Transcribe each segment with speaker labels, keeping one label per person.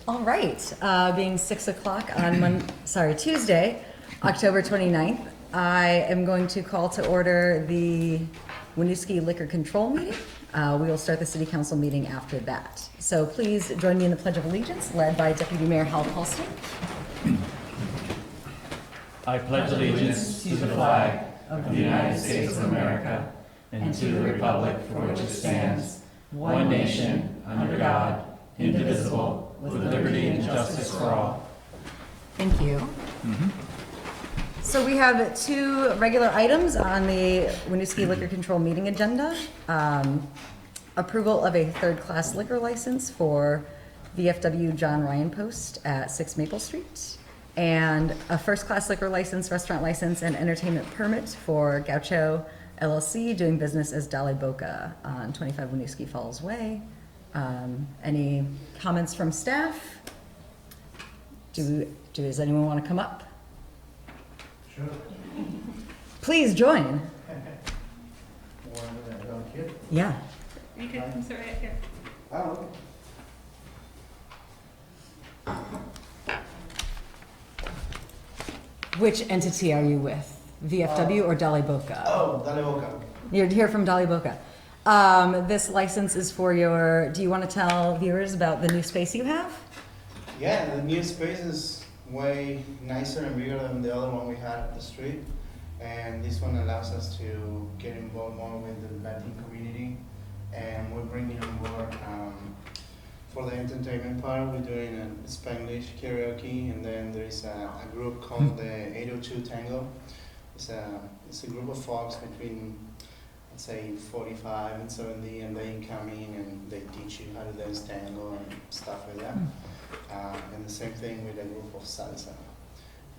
Speaker 1: All right, being 6 o'clock on Tuesday, October 29th, I am going to call to order the Winooski Liquor Control meeting. We will start the city council meeting after that. So please join me in the Pledge of Allegiance, led by Deputy Mayor Hal Paulson.
Speaker 2: I pledge allegiance to the flag of the United States of America and to the republic for which it stands, one nation, under God, indivisible, with liberty and justice for all.
Speaker 1: Thank you. So we have two regular items on the Winooski Liquor Control meeting agenda. Approval of a third-class liquor license for VFW John Ryan Post at 6 Maple Street, and a first-class liquor license, restaurant license, and entertainment permit for Gaucho LLC, doing business as Dolly Boca on 25 Winooski Falls Way. Any comments from staff? Does anyone want to come up?
Speaker 3: Sure.
Speaker 1: Please join. Yeah.
Speaker 4: You can come sit right here.
Speaker 3: Oh,
Speaker 1: Which entity are you with? VFW or Dolly Boca?
Speaker 3: oh, Dale Boca.
Speaker 1: You're here from Dolly Boca. This license is for your, do you want to tell viewers about the new space you have?
Speaker 3: Yeah, the new space is way nicer and bigger than the other one we had at the street. And this one allows us to get involved more with the Latin community. And we're bringing on board, for the entertainment part, we're doing a Spanglish karaoke. And then there's a group called the 802 Tango. It's a group of folks between, let's say, 45 and 70, and they come in and they teach you how to dance tango and stuff like that. And the same thing with a group of salsa.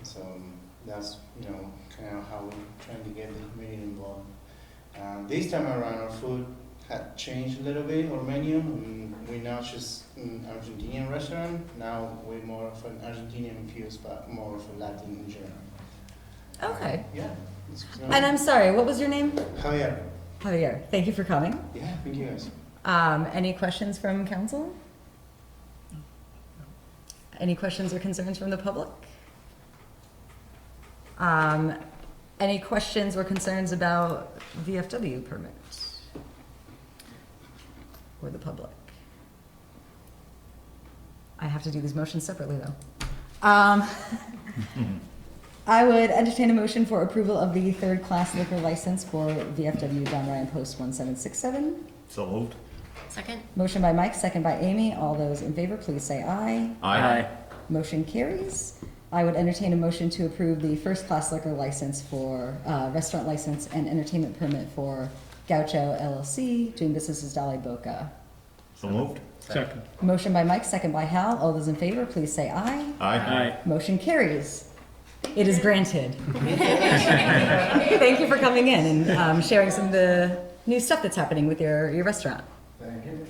Speaker 3: So that's, kind of how we're trying to get the community involved. This time around, our food had changed a little bit, our menu. We're not just an Argentinian restaurant. Now we're more of an Argentinian infused, but more of a Latin in general.
Speaker 1: Okay.
Speaker 3: Yeah.
Speaker 1: And I'm sorry, what was your name?
Speaker 3: Javier.
Speaker 1: Javier. Thank you for coming.
Speaker 3: Yeah, thank you guys.
Speaker 1: Any questions from council? Any questions or concerns from the public? Any questions or concerns about VFW permits? Or the public? I have to do these motions separately though. I would entertain a motion for approval of the third-class liquor license for VFW John Ryan Post 1767.
Speaker 2: So moved.
Speaker 4: Second.
Speaker 1: Motion by Mike, second by Amy. All those in favor, please say aye.
Speaker 2: Aye.
Speaker 1: Motion carries. I would entertain a motion to approve the first-class liquor license for restaurant license and entertainment permit for Gaucho LLC, doing business as Dolly Boca.
Speaker 2: So moved. Second.
Speaker 1: Motion by Mike, second by Hal. All those in favor, please say aye.
Speaker 2: Aye.
Speaker 1: Motion carries. It is granted. Thank you for coming in and sharing some of the new stuff that's happening with your restaurant.
Speaker 3: Thank you.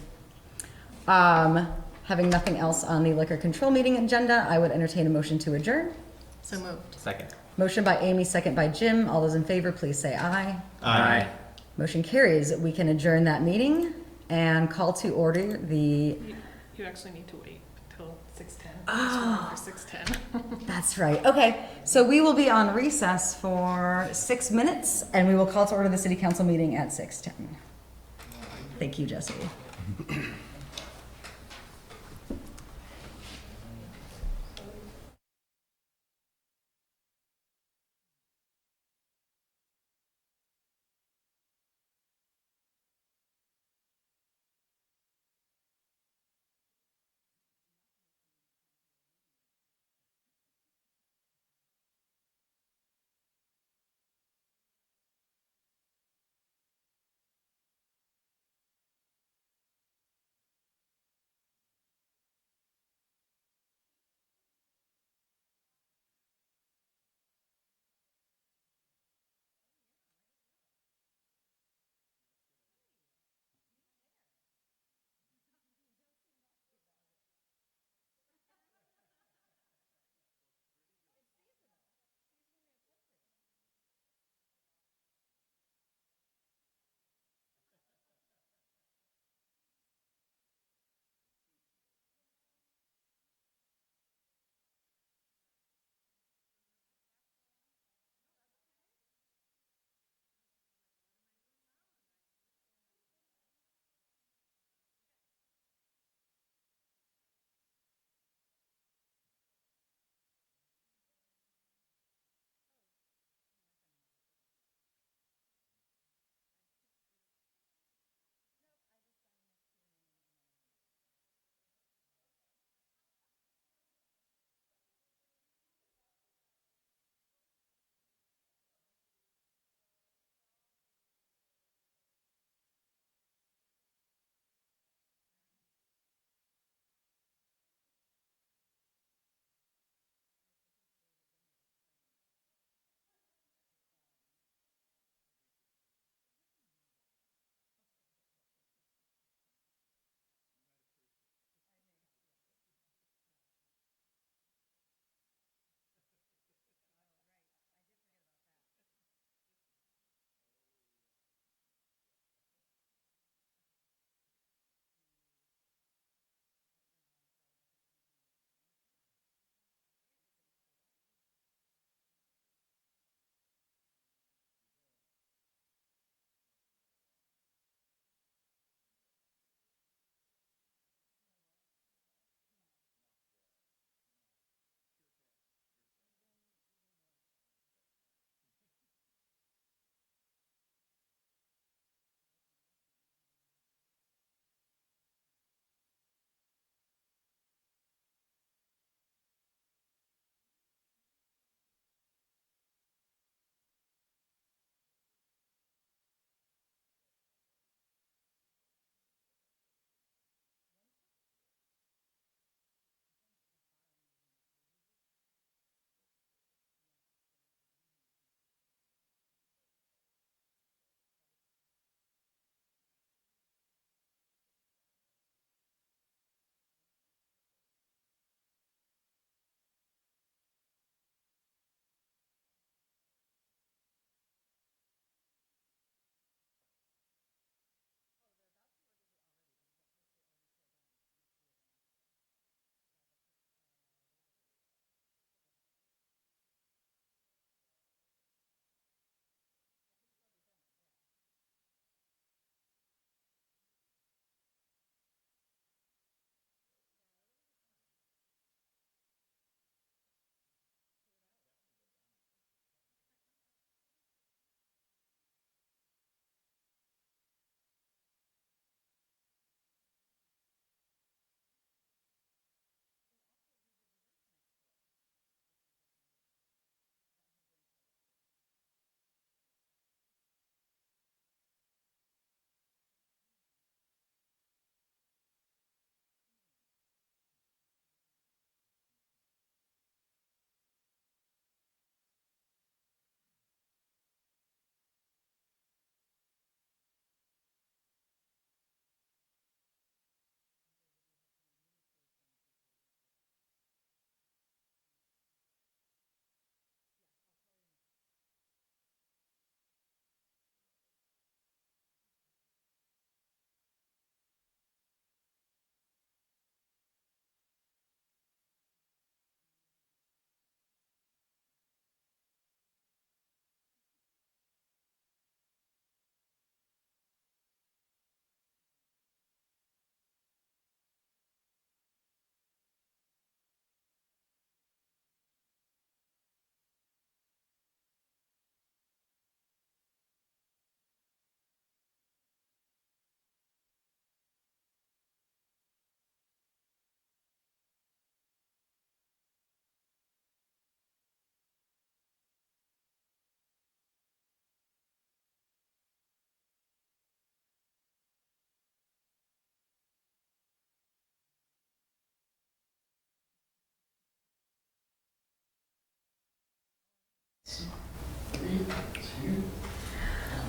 Speaker 1: Having nothing else on the liquor control meeting agenda, I would entertain a motion to adjourn.
Speaker 4: So moved.
Speaker 2: Second.
Speaker 1: Motion by Amy, second by Jim. All those in favor, please say aye.
Speaker 2: Aye.
Speaker 1: Motion carries. We can adjourn that meeting and call to order the,
Speaker 4: You actually need to wait until 6:10. Oh. For 6:10.
Speaker 1: that's right. Okay, so we will be on recess for 6 minutes and we will call to order the city council meeting at 6:10. Thank you, Jesse.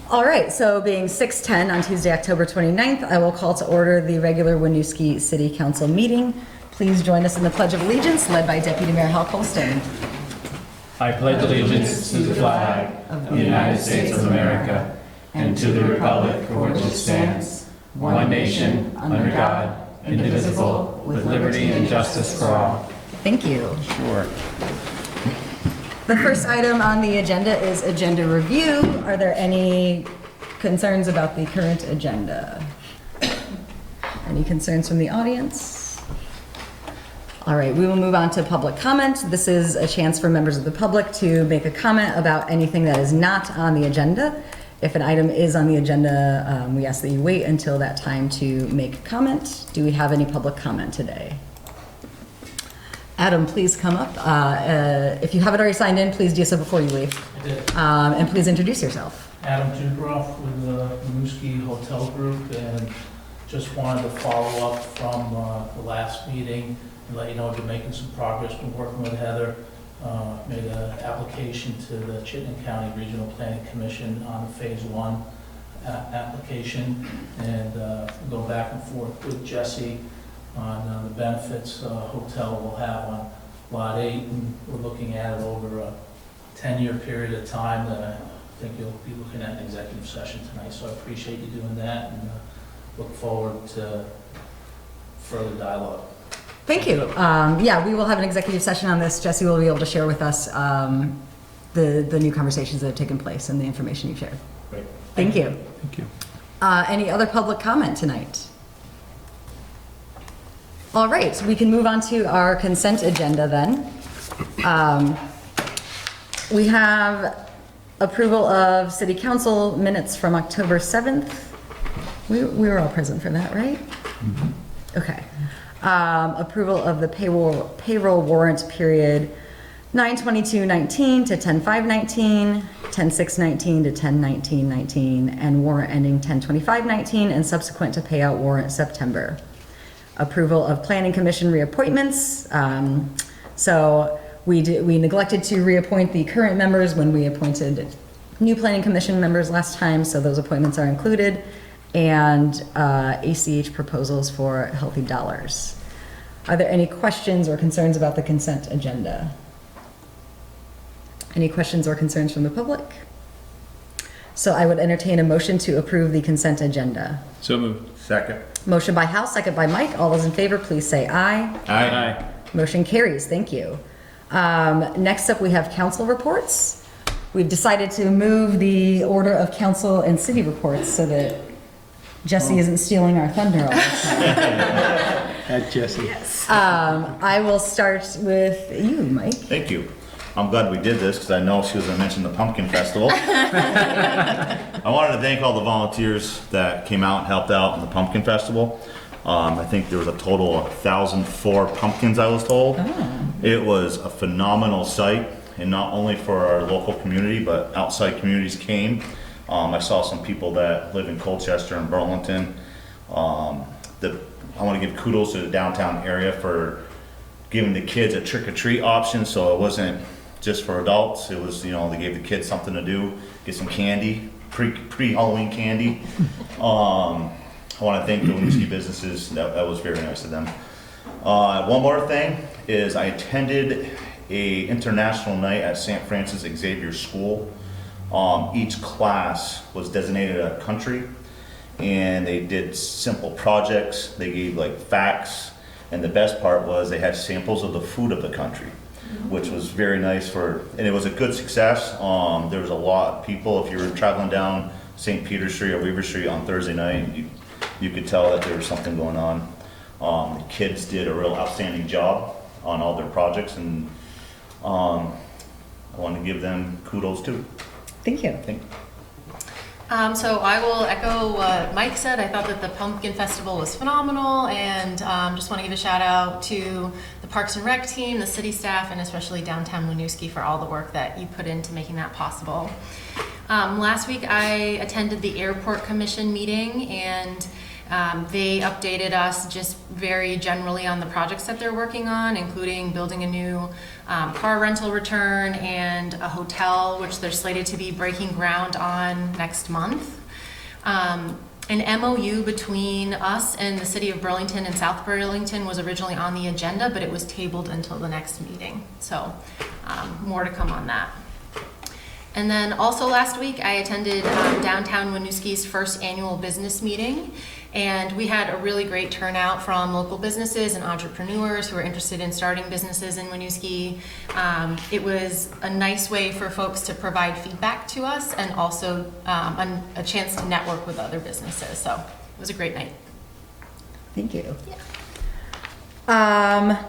Speaker 1: All right, so being 6:10 on Tuesday, October 29th, I will call to order the regular Winooski City Council meeting. Please join us in the Pledge of Allegiance, led by Deputy Mayor Hal Colston.
Speaker 2: I pledge allegiance to the flag of the United States of America and to the republic for which it stands, one nation, under God, indivisible, with liberty and justice for all.
Speaker 1: Thank you.
Speaker 2: Sure.
Speaker 1: The first item on the agenda is agenda review. Are there any concerns about the current agenda? Any concerns from the audience? All right, we will move on to public comment. This is a chance for members of the public to make a comment about anything that is not on the agenda. If an item is on the agenda, we ask that you wait until that time to make a comment. Do we have any public comment today? Adam, please come up. If you haven't already signed in, please do so before you leave.
Speaker 5: I did.
Speaker 1: And please introduce yourself.
Speaker 5: Adam Dubroff with the Winooski Hotel Group, and just wanted to follow up from the last meeting and let you know we've been making some progress. Been working with Heather, made an application to the Chittenden County Regional Planning Commission on the Phase 1 application, and go back and forth with Jesse on the benefits hotel will have on Lot 8, and we're looking at it over a 10-year period of time that I think you'll be looking at an executive session tonight, so I appreciate you doing that and look forward to further dialogue.
Speaker 1: Thank you. Yeah, we will have an executive session on this. Jesse will be able to share with us the new conversations that have taken place and the information you've shared.
Speaker 5: Great.
Speaker 1: Thank you.
Speaker 2: Thank you.
Speaker 1: Any other public comment tonight? All right, we can move on to our consent agenda then. We have approval of city council minutes from October 7th. We were all present for that, right? Mm-hmm. Okay. Approval of the payroll warrant period 9/22/19 to 10/5/19, 10/6/19 to 10/19/19, and warrant ending 10/25/19 and subsequent to payout warrant September. Approval of planning commission reappointments. So we neglected to reappoint the current members when we appointed new planning commission members last time, so those appointments are included, and ACH proposals for Healthy Dollars. Are there any questions or concerns about the consent agenda? Any questions or concerns from the public? So I would entertain a motion to approve the consent agenda.
Speaker 2: So moved. Second.
Speaker 1: Motion by Hal, second by Mike. All those in favor, please say aye.
Speaker 2: Aye.
Speaker 1: Motion carries. Thank you. Next up, we have council reports. We've decided to move the order of council and city reports so that Jesse isn't stealing our thunder all the time.
Speaker 2: At Jesse.
Speaker 4: Yes.
Speaker 1: I will start with you, Mike.
Speaker 6: Thank you. I'm glad we did this because I know she was going to mention the Pumpkin Festival. I wanted to thank all the volunteers that came out and helped out in the Pumpkin Festival. I think there was a total of 1,004 pumpkins, I was told.
Speaker 1: Oh.
Speaker 6: It was a phenomenal sight, and not only for our local community, but outside communities came. I saw some people that live in Colchester and Burlington. I want to give kudos to the downtown area for giving the kids a trick-or-treat option, so it wasn't just for adults. It was, you know, they gave the kids something to do, get some candy, pre-Halloween candy. I want to thank the Winooski businesses. That was very nice of them. One more thing is I attended a international night at St. Francis Xavier School. Each class was designated a country, and they did simple projects. They gave like facts, and the best part was they had samples of the food of the country, which was very nice and it was a good success. There was a lot of people. If you were traveling down St. Peter Street or Weaver Street on Thursday night, you could tell that there was something going on. The kids did a real outstanding job on all their projects, and I want to give them kudos too.
Speaker 1: Thank you.
Speaker 7: So I will echo what Mike said. I thought that the Pumpkin Festival was phenomenal, and just want to give a shout out to the Parks and Rec team, the city staff, and especially downtown Winooski for all the work that you put into making that possible. Last week I attended the Airport Commission meeting, and They updated us just very generally on the projects that they're working on, including building a new car rental return and a hotel, which they're slated to be breaking ground on next month. An MOU between us and the city of Burlington and South Burlington was originally on the agenda, but it was tabled until the next meeting. So more to come on that. And then also last week, I attended downtown Winooski's first annual business meeting. And we had a really great turnout from local businesses and entrepreneurs who are interested in starting businesses in Winooski. It was a nice way for folks to provide feedback to us and also a chance to network with other businesses. So it was a great night.
Speaker 1: Thank you. Yeah.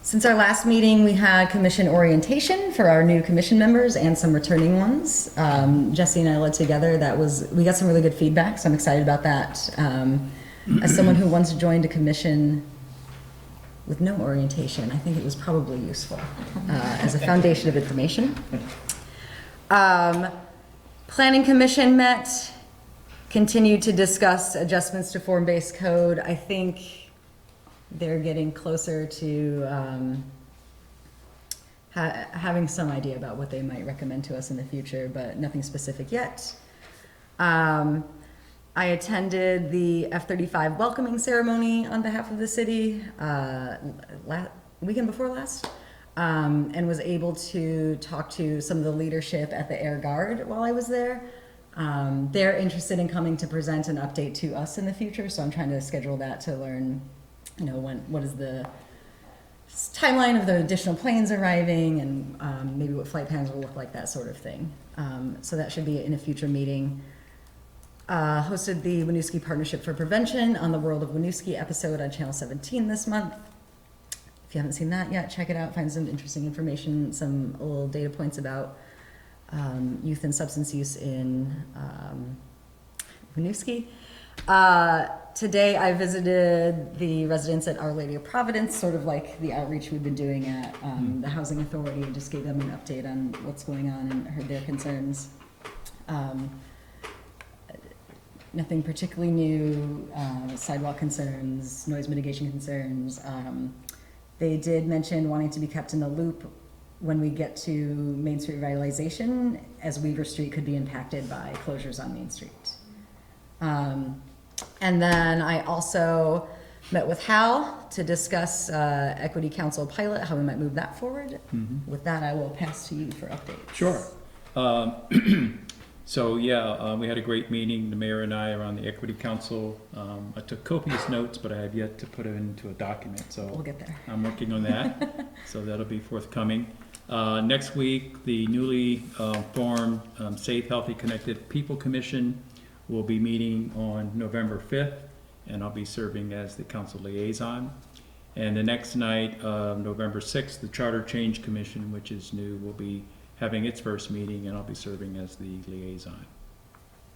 Speaker 1: Since our last meeting, we had commission orientation for our new commission members and some returning ones. Jesse and I led together. We got some really good feedback, so I'm excited about that. As someone who once joined a commission with no orientation, I think it was probably useful as a foundation of information. Planning Commission met, continued to discuss adjustments to form-based code. I think they're getting closer to having some idea about what they might recommend to us in the future, but nothing specific yet. I attended the F-35 welcoming ceremony on behalf of the city weekend before last, and was able to talk to some of the leadership at the Air Guard while I was there. They're interested in coming to present an update to us in the future, so I'm trying to schedule that to learn what is the timeline of the additional planes arriving and maybe what flight plans will look like, that sort of thing. So that should be in a future meeting. Hosted the Winooski Partnership for Prevention on the World of Winooski episode on Channel 17 this month. If you haven't seen that yet, check it out. Find some interesting information, some little data points about youth and substance use in Winooski. Today I visited the residents at Our Lady of Providence, sort of like the outreach we've been doing at the Housing Authority, and just gave them an update on what's going on and heard their concerns. Nothing particularly new, sidewalk concerns, noise mitigation concerns. They did mention wanting to be kept in the loop when we get to Main Street revitalization, as Weaver Street could be impacted by closures on Main Street. And then I also met with Hal to discuss Equity Council pilot, how we might move that forward. Mm-hmm. With that, I will pass to you for updates.
Speaker 2: Sure. So yeah, we had a great meeting, the mayor and I, around the Equity Council. I took copious notes, but I have yet to put it into a document, so
Speaker 1: we'll get there.
Speaker 2: I'm working on that, so that'll be forthcoming. Next week, the newly formed Safe, Healthy, Connected People Commission will be meeting on November 5th, and I'll be serving as the council liaison. And the next night, November 6th, the Charter Change Commission, which is new, will be having its first meeting, and I'll be serving as the liaison.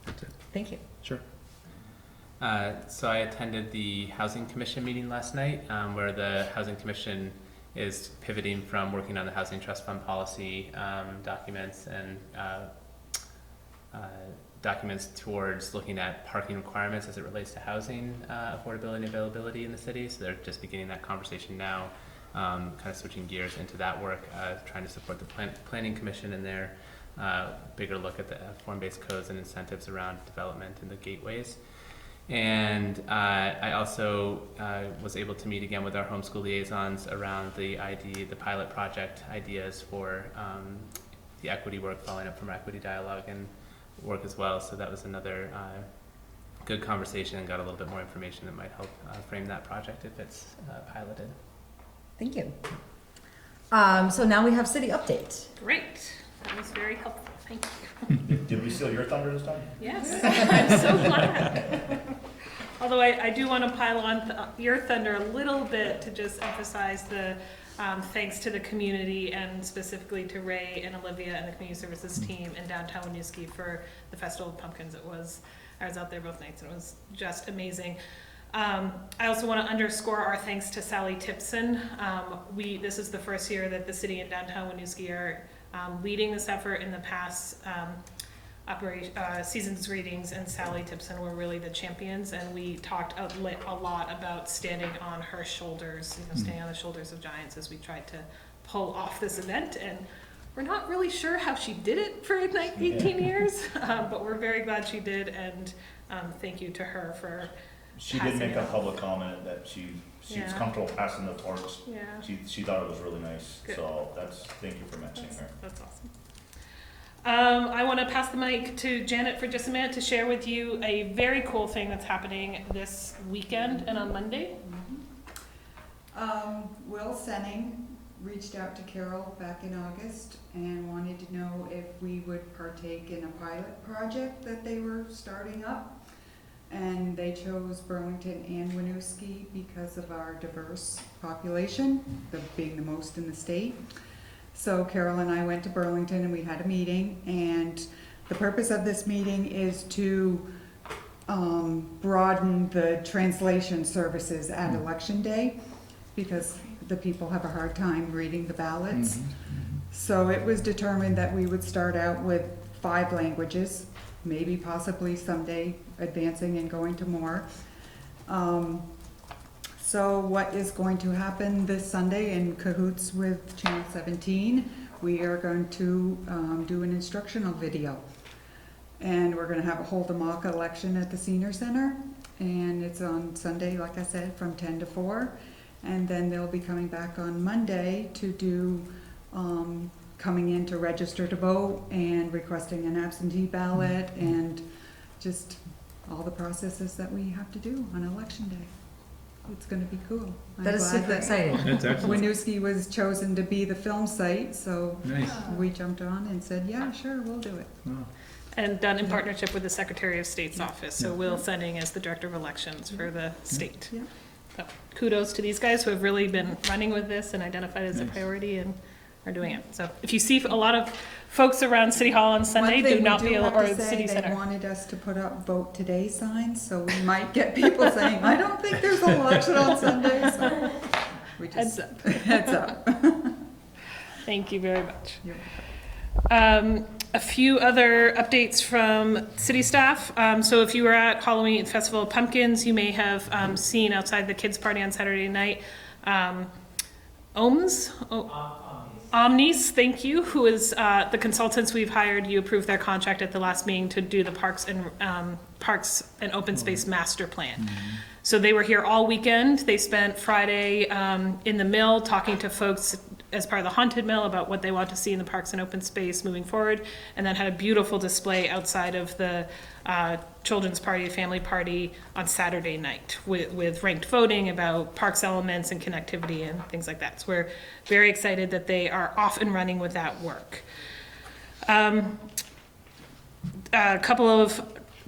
Speaker 2: That's it.
Speaker 1: Thank you.
Speaker 2: Sure.
Speaker 8: So I attended the Housing Commission meeting last night, where the Housing Commission is pivoting from working on the Housing Trust Fund policy documents and documents towards looking at parking requirements as it relates to housing affordability and availability in the city. So they're just beginning that conversation now, kind of switching gears into that work, trying to support the Planning Commission in their bigger look at the form-based codes and incentives around development in the gateways. And I also was able to meet again with our homeschool liaisons around the pilot project ideas for the equity work, following up from our equity dialogue and work as well. So that was another good conversation, and got a little bit more information that might help frame that project if it's piloted.
Speaker 1: Thank you. So now we have city update.
Speaker 4: Great. That was very helpful. Thank you.
Speaker 6: Did we steal your thunder this time?
Speaker 4: Yes, I'm so glad. Although I do want to pile on your thunder a little bit to just emphasize the thanks to the community, and specifically to Ray and Olivia and the community services team in downtown Winooski for the Festival of Pumpkins. I was out there both nights, and it was just amazing. I also want to underscore our thanks to Sally Tipson. This is the first year that the city and downtown Winooski are leading this effort. In the past, Seasons Greetings and Sally Tipson were really the champions, and we talked a lot about standing on her shoulders, standing on the shoulders of giants as we tried to pull off this event. And we're not really sure how she did it for 18 years, but we're very glad she did, and thank you to her for
Speaker 6: She did make a public comment that she was
Speaker 4: Yeah.
Speaker 6: comfortable passing the torch.
Speaker 4: Yeah.
Speaker 6: She thought it was really nice,
Speaker 4: Good.
Speaker 6: so thank you for mentioning her.
Speaker 4: That's awesome. I want to pass the mic to Janet for just a minute to share with you a very cool thing that's happening this weekend and on Monday.
Speaker 9: Will Senning reached out to Carol back in August and wanted to know if we would partake in a pilot project that they were starting up. And they chose Burlington and Winooski because of our diverse population, being the most in the state. So Carol and I went to Burlington and we had a meeting, and the purpose of this meeting is to broaden the translation services at Election Day, because the people have a hard time reading the ballots. So it was determined that we would start out with 5 languages, maybe possibly someday advancing and going to more. So what is going to happen this Sunday in cahoots with Channel 17, we are going to do an instructional video. And we're gonna have a hold a mock election at the Senior Center. And it's on Sunday, like I said, from 10 to 4. And then they'll be coming back on Monday to do, coming in to register to vote and requesting an absentee ballot and just all the processes that we have to do on Election Day. It's gonna be cool. I'm
Speaker 1: That is
Speaker 9: glad
Speaker 1: super
Speaker 9: that
Speaker 1: exciting.
Speaker 2: That's excellent.
Speaker 9: Winooski was chosen to be the film site, so
Speaker 2: Nice.
Speaker 9: we jumped on and said, yeah, sure, we'll do it.
Speaker 2: Wow.
Speaker 4: And done in partnership with the Secretary of State's office, so Will Senning as the Director of Elections for the state.
Speaker 9: Yeah.
Speaker 4: So kudos to these guys who have really been running with this and identified it as a
Speaker 2: Nice.
Speaker 4: priority and are doing it. So if you see a lot of folks around City Hall on Sunday,
Speaker 9: One thing
Speaker 4: do
Speaker 9: we
Speaker 4: not be,
Speaker 9: have
Speaker 4: or
Speaker 9: to
Speaker 4: the
Speaker 9: say,
Speaker 4: City
Speaker 9: they
Speaker 4: Center.
Speaker 9: wanted us to put up vote today signs, so we might get people saying, I don't think there's an election on Sunday, so we
Speaker 4: Heads
Speaker 9: just,
Speaker 4: up.
Speaker 9: heads up.
Speaker 4: Thank you very much.
Speaker 9: You're
Speaker 4: A few other updates from city staff. So if you were at Halloween Festival of Pumpkins, you may have seen outside the kids' party on Saturday night, Omnis, thank you, who is the consultants we've hired. You approved their contract at the last meeting to do the Parks and Open Space Master Plan. So they were here all weekend. They spent Friday in the mill talking to folks as part of the Haunted Mill about what they want to see in the parks and open space moving forward, and then had a beautiful display outside of the children's party, family party on Saturday night with ranked voting about parks elements and connectivity and things like that. So we're very excited that they are off and running with that work. A couple of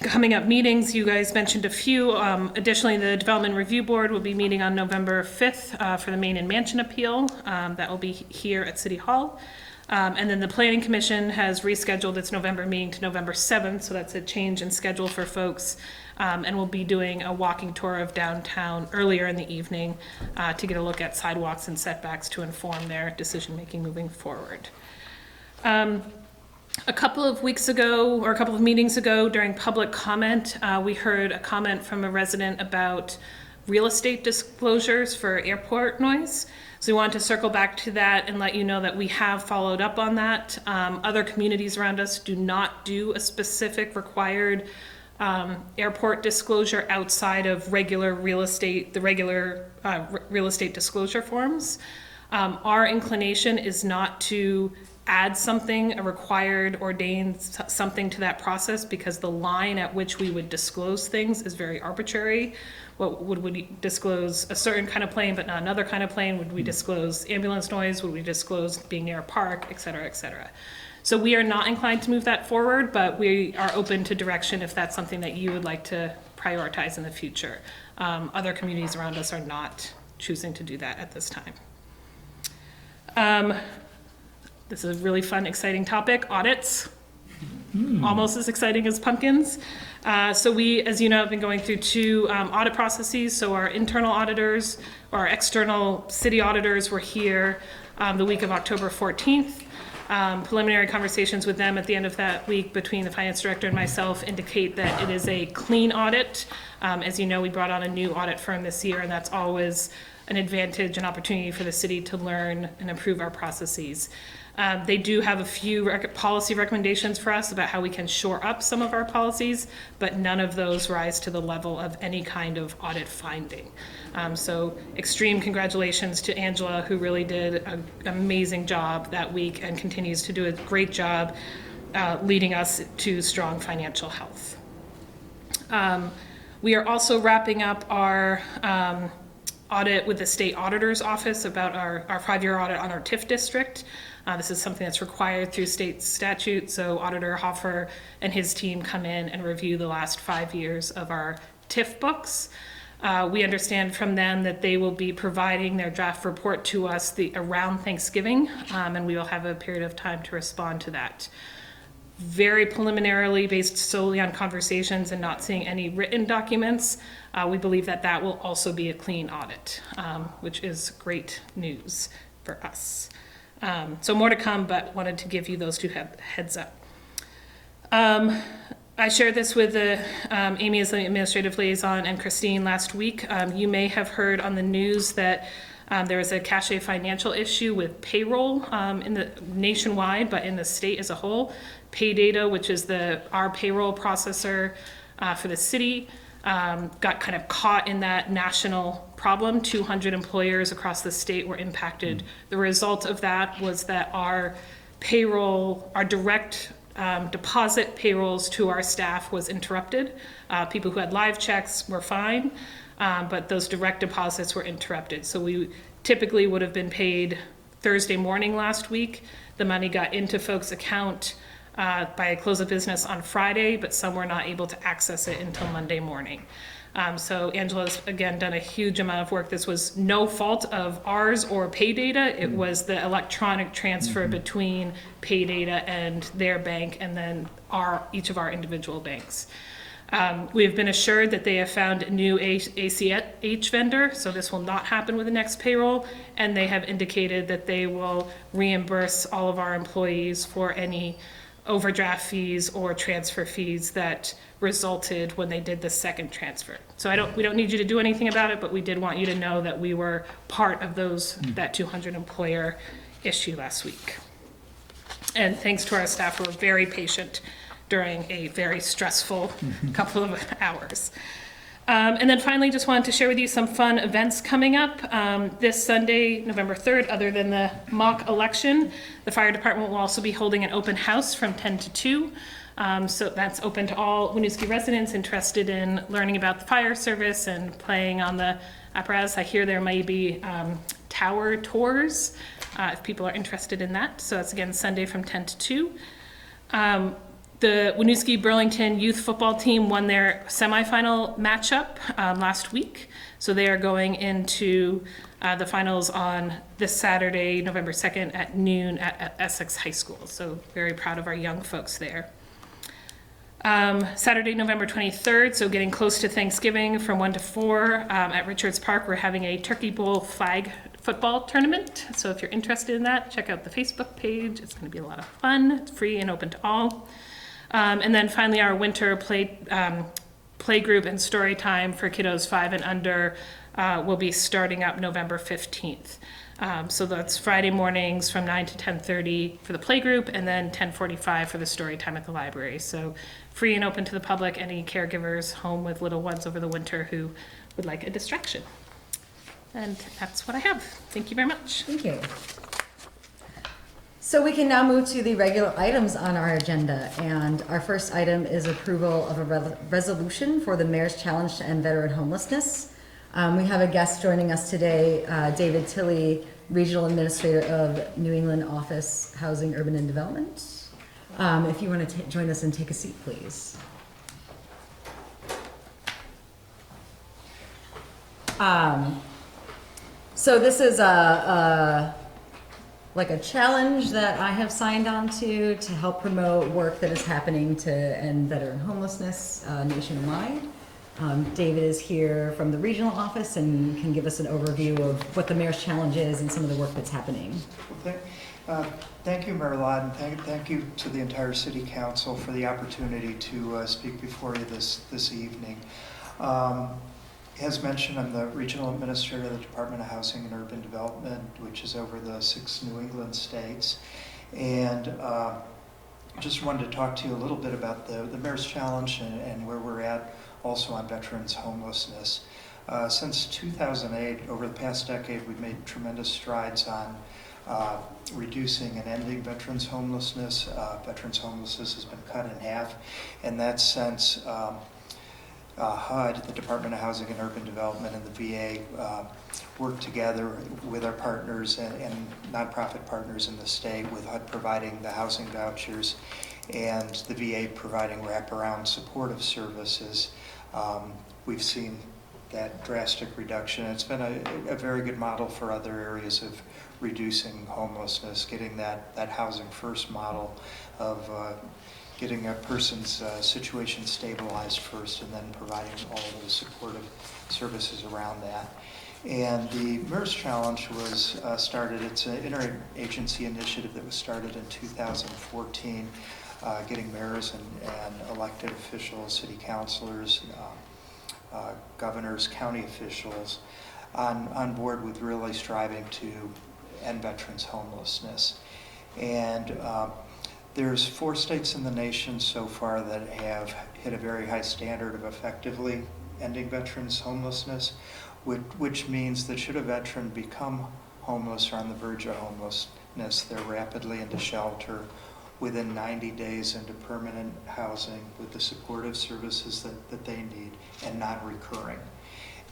Speaker 4: coming up meetings, you guys mentioned a few. Additionally, the Development Review Board will be meeting on November 5th for the Main and Mansion Appeal. That will be here at City Hall. And then the Planning Commission has rescheduled its November meeting to November 7th, so that's a change in schedule for folks. And we'll be doing a walking tour of downtown earlier in the evening to get a look at sidewalks and setbacks to inform their decision-making moving forward. A couple of weeks ago, or a couple of meetings ago, during public comment, we heard a comment from a resident about real estate disclosures for airport noise. So we wanted to circle back to that and let you know that we have followed up on that. Other communities around us do not do a specific required airport disclosure outside of regular real estate, the regular real estate disclosure forms. Our inclination is not to add something, a required, ordained something to that process, because the line at which we would disclose things is very arbitrary. What would we disclose a certain kind of plane but not another kind of plane? Would we disclose ambulance noise? Would we disclose being near a park, et cetera, et cetera? So we are not inclined to move that forward, but we are open to direction if that's something that you would like to prioritize in the future. Other communities around us are not choosing to do that at this time. This is a really fun, exciting topic, audits. Almost as exciting as pumpkins. So we, as you know, have been going through 2 audit processes. So our internal auditors, or our external city auditors, were here the week of October 14th. Preliminary conversations with them at the end of that week between the finance director and myself indicate that it is a clean audit. As you know, we brought on a new audit firm this year, and that's always an advantage and opportunity for the city to learn and improve our processes. They do have a few policy recommendations for us about how we can shore up some of our policies, but none of those rise to the level of any kind of audit finding. So extreme congratulations to Angela, who really did an amazing job that week and continues to do a great job leading us to strong financial health. We are also wrapping up our audit with the state auditor's office about our 5-year audit on our TIF district. This is something that's required through state statute, so Auditor Hoffer and his team come in and review the last 5 years of our TIF books. We understand from them that they will be providing their draft report to us around Thanksgiving, and we will have a period of time to respond to that. Very preliminarily, based solely on conversations and not seeing any written documents, we believe that that will also be a clean audit, which is great news for us. So more to come, but wanted to give you those two heads up. I shared this with Amy as the administrative liaison and Christine last week. You may have heard on the news that there was a Cache financial issue with payroll in the nationwide, but in the state as a whole. Paydata, which is our payroll processor for the city, got kind of caught in that national problem. 200 employers across the state were impacted. The result of that was that our payroll, our direct deposit payrolls to our staff was interrupted. People who had live checks were fine, but those direct deposits were interrupted. So we typically would have been paid Thursday morning last week. The money got into folks' account by close of business on Friday, but some were not able to access it until Monday morning. So Angela's, again, done a huge amount of work. This was no fault of ours or Paydata. It was the electronic transfer between Paydata and their bank, and then each of our individual banks. We have been assured that they have found a new ACH vendor, so this will not happen with the next payroll, and they have indicated that they will reimburse all of our employees for any overdraft fees or transfer fees that resulted when they did the second transfer. So we don't need you to do anything about it, but we did want you to know that we were part of that 200 employer issue last week. And thanks to our staff who were very patient during a very stressful couple of hours. And then finally, just wanted to share with you some fun events coming up. This Sunday, November 3rd, other than the mock election, the fire department will also be holding an open house from 10 to 2. So that's open to all Winooski residents interested in learning about the fire service and playing on the apparatus. I hear there may be tower tours if people are interested in that. So that's again Sunday from 10 to 2. The Winooski Burlington youth football team won their semifinal matchup last week. So they are going into the finals on this Saturday, November 2nd at noon at Essex High School. So very proud of our young folks there. Saturday, November 23rd, so getting close to Thanksgiving from 1 to 4 at Richards Park, we're having a Turkey Bowl flag football tournament. So if you're interested in that, check out the Facebook page. It's going to be a lot of fun. It's free and open to all. And then finally, our winter play group and story time for kiddos 5 and under will be starting up November 15th. So that's Friday mornings from 9 to 10:30 for the play group, and then 10:45 for the story time at the library. So free and open to the public, any caregivers home with little ones over the winter who would like a distraction. And that's what I have. Thank you very much.
Speaker 1: Thank you. So we can now move to the regular items on our agenda, and our first item is approval of a resolution for the Mayor's Challenge to End Veteran Homelessness. We have a guest joining us today, David Tilley, Regional Administrator of New England Office Housing, Urban and Development. If you want to join us and take a seat, please. So this is like a challenge that I have signed on to help promote work that is happening to end veteran homelessness nationwide. David is here from the regional office and can give us an overview of what the Mayor's Challenge is and some of the work that's happening.
Speaker 3: Okay.
Speaker 10: Thank you, Mayor Lott, and thank you to the entire City Council for the opportunity to speak before you this evening. As mentioned, I'm the Regional Administrator of the Department of Housing and Urban Development, which is over the 6 New England states. And just wanted to talk to you a little bit about the Mayor's Challenge and where we're at also on veterans homelessness. Since 2008, over the past decade, we've made tremendous strides on reducing and ending veterans homelessness. Veterans homelessness has been cut in half, and that's since HUD, the Department of Housing and Urban Development, and the VA worked together with our partners and nonprofit partners in the state, with HUD providing the housing vouchers and the VA providing wraparound supportive services. We've seen that drastic reduction. It's been a very good model for other areas of reducing homelessness, getting that housing first model of getting a person's situation stabilized first and then providing all of the supportive services around that. And the Mayor's Challenge was started, it's an interagency initiative that was started in 2014, getting mayors and elected officials, city councilors, governors, county officials on board with really striving to end veterans homelessness. And there's 4 states in the nation so far that have hit a very high standard of effectively ending veterans homelessness, which means that should a veteran become homeless or on the verge of homelessness, they're rapidly into shelter, within 90 days into permanent housing with the supportive services that they need, and not recurring.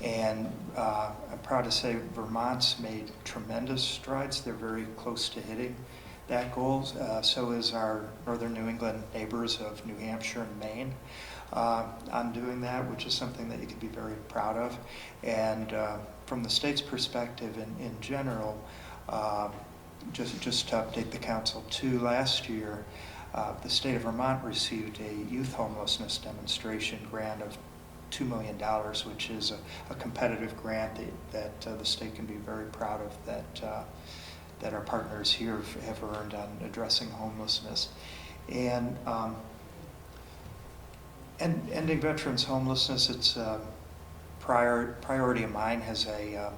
Speaker 10: And I'm proud to say Vermont's made tremendous strides. They're very close to hitting that goal. So is our northern New England neighbors of New Hampshire and Maine on doing that, which is something that you can be very proud of. And from the state's perspective in general, just to update the council too, last year the state of Vermont received a youth homelessness demonstration grant of $2 million, which is a competitive grant that the state can be very proud of, that our partners here have earned on addressing homelessness. And ending veterans homelessness, it's a priority of mine as a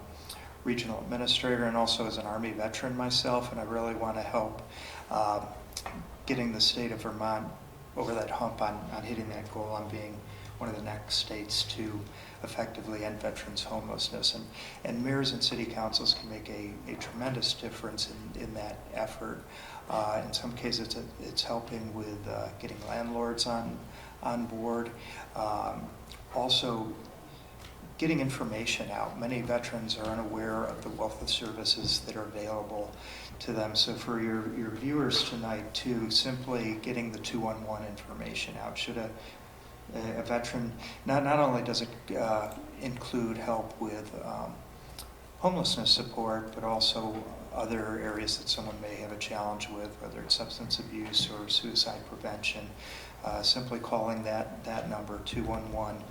Speaker 10: regional administrator and also as an Army veteran myself, and I really want to help getting the state of Vermont over that hump on hitting that goal, on being one of the next states to effectively end veterans homelessness. And mayors and city councils can make a tremendous difference in that effort. In some cases it's helping with getting landlords on board. Also getting information out. Many veterans are unaware of the wealth of services that are available to them. So for your viewers tonight too, simply getting the 211 information out. Should a veteran, not only does it include help with homelessness support, but also other areas that someone may have a challenge with, whether it's substance abuse or suicide prevention. Simply calling that number, 211,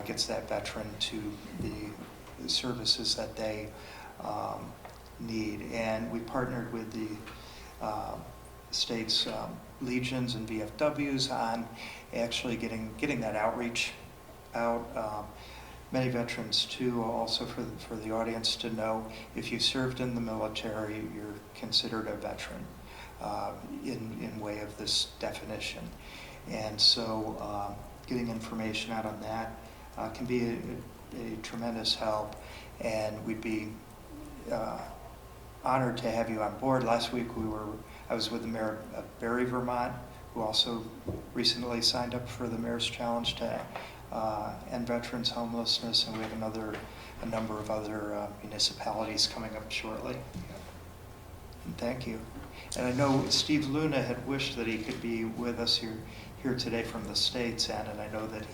Speaker 10: gets that veteran to the services that they need. And we partnered with the state's legions and VFWs on actually getting that outreach out. Many veterans too, also for the audience to know, if you served in the military, you're considered a veteran in way of this definition. And so getting information out on that can be a tremendous help, and we'd be honored to have you on board. Last week I was with the mayor of Barre, Vermont, who also recently signed up for the Mayor's Challenge to end veterans homelessness, and we have a number of other municipalities coming up shortly. And thank you. And I know Steve Luna had wished that he could be with us here today from the States, and I know that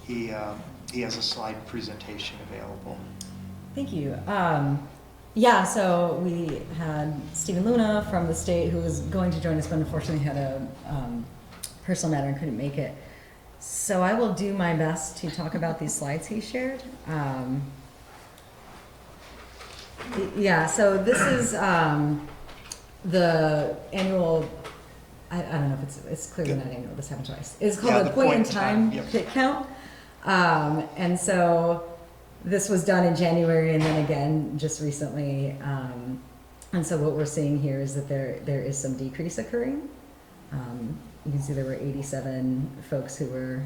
Speaker 10: he has a slide presentation available.
Speaker 1: Thank you. Yeah, so we had Stephen Luna from the state who was going to join us, but unfortunately had a personal matter and couldn't make it. So I will do my best to talk about these slides he shared. Yeah, so this is the annual, I don't know if it's clearly not annual, this happened twice. It's called
Speaker 10: Yeah,
Speaker 1: a
Speaker 10: the
Speaker 1: point in
Speaker 10: point in time,
Speaker 1: time
Speaker 10: yep.
Speaker 1: pit count. And so this was done in January and then again just recently. And so what we're seeing here is that there is some decrease occurring. You can see there were 87 folks who were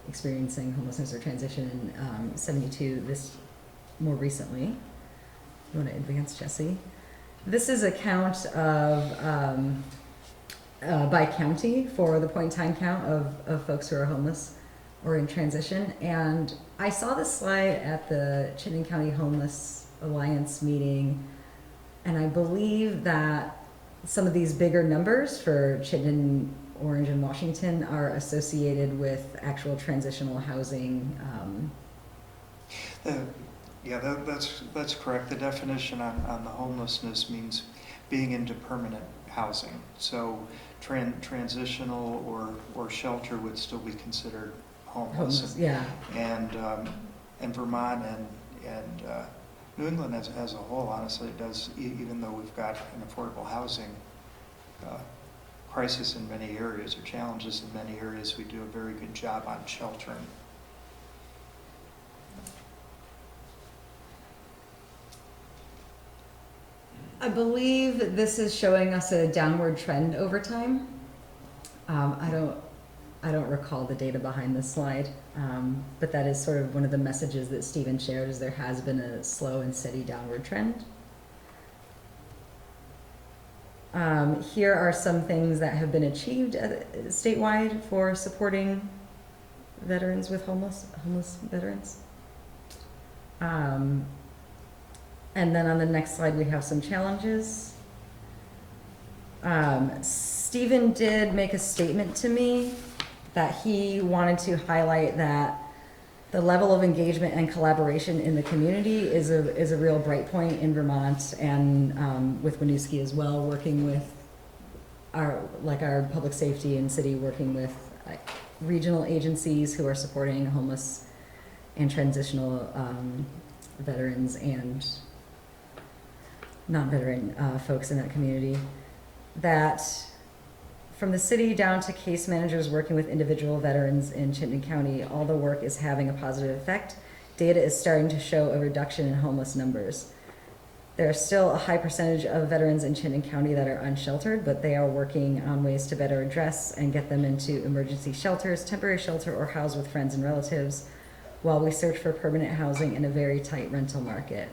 Speaker 1: experiencing homelessness or transition, 72 this more recently. You want to advance, Jesse? This is a count of by county for the point in time count of folks who are homeless or in transition. And I saw this slide at the Chittenden County Homeless Alliance meeting, and I believe that some of these bigger numbers for Chittenden, Orange, and Washington are associated with actual transitional housing.
Speaker 10: Yeah, that's correct. The definition on the homelessness means being into permanent housing. So transitional or shelter would still be considered homeless.
Speaker 1: Yeah.
Speaker 10: And Vermont and New England as a whole, honestly, it does, even though we've got an affordable housing crisis in many areas or challenges in many areas, we do a very good job on sheltering.
Speaker 1: I believe this is showing us a downward trend over time. I don't recall the data behind this slide, but that is sort of one of the messages that Stephen shared, is there has been a slow and steady downward trend. Here are some things that have been achieved statewide for supporting veterans with homeless veterans. And then on the next slide, we have some challenges. Stephen did make a statement to me that he wanted to highlight that the level of engagement and collaboration in the community is a real bright point in Vermont, and with Winooski as well, working with our public safety and city, working with regional agencies who are supporting homeless and transitional veterans and non-veteran folks in that community. That from the city down to case managers working with individual veterans in Chittenden County, all the work is having a positive effect. Data is starting to show a reduction in homeless numbers. There are still a high percentage of veterans in Chittenden County that are unsheltered, but they are working on ways to better address and get them into emergency shelters, temporary shelter, or housed with friends and relatives, while we search for permanent housing in a very tight rental market.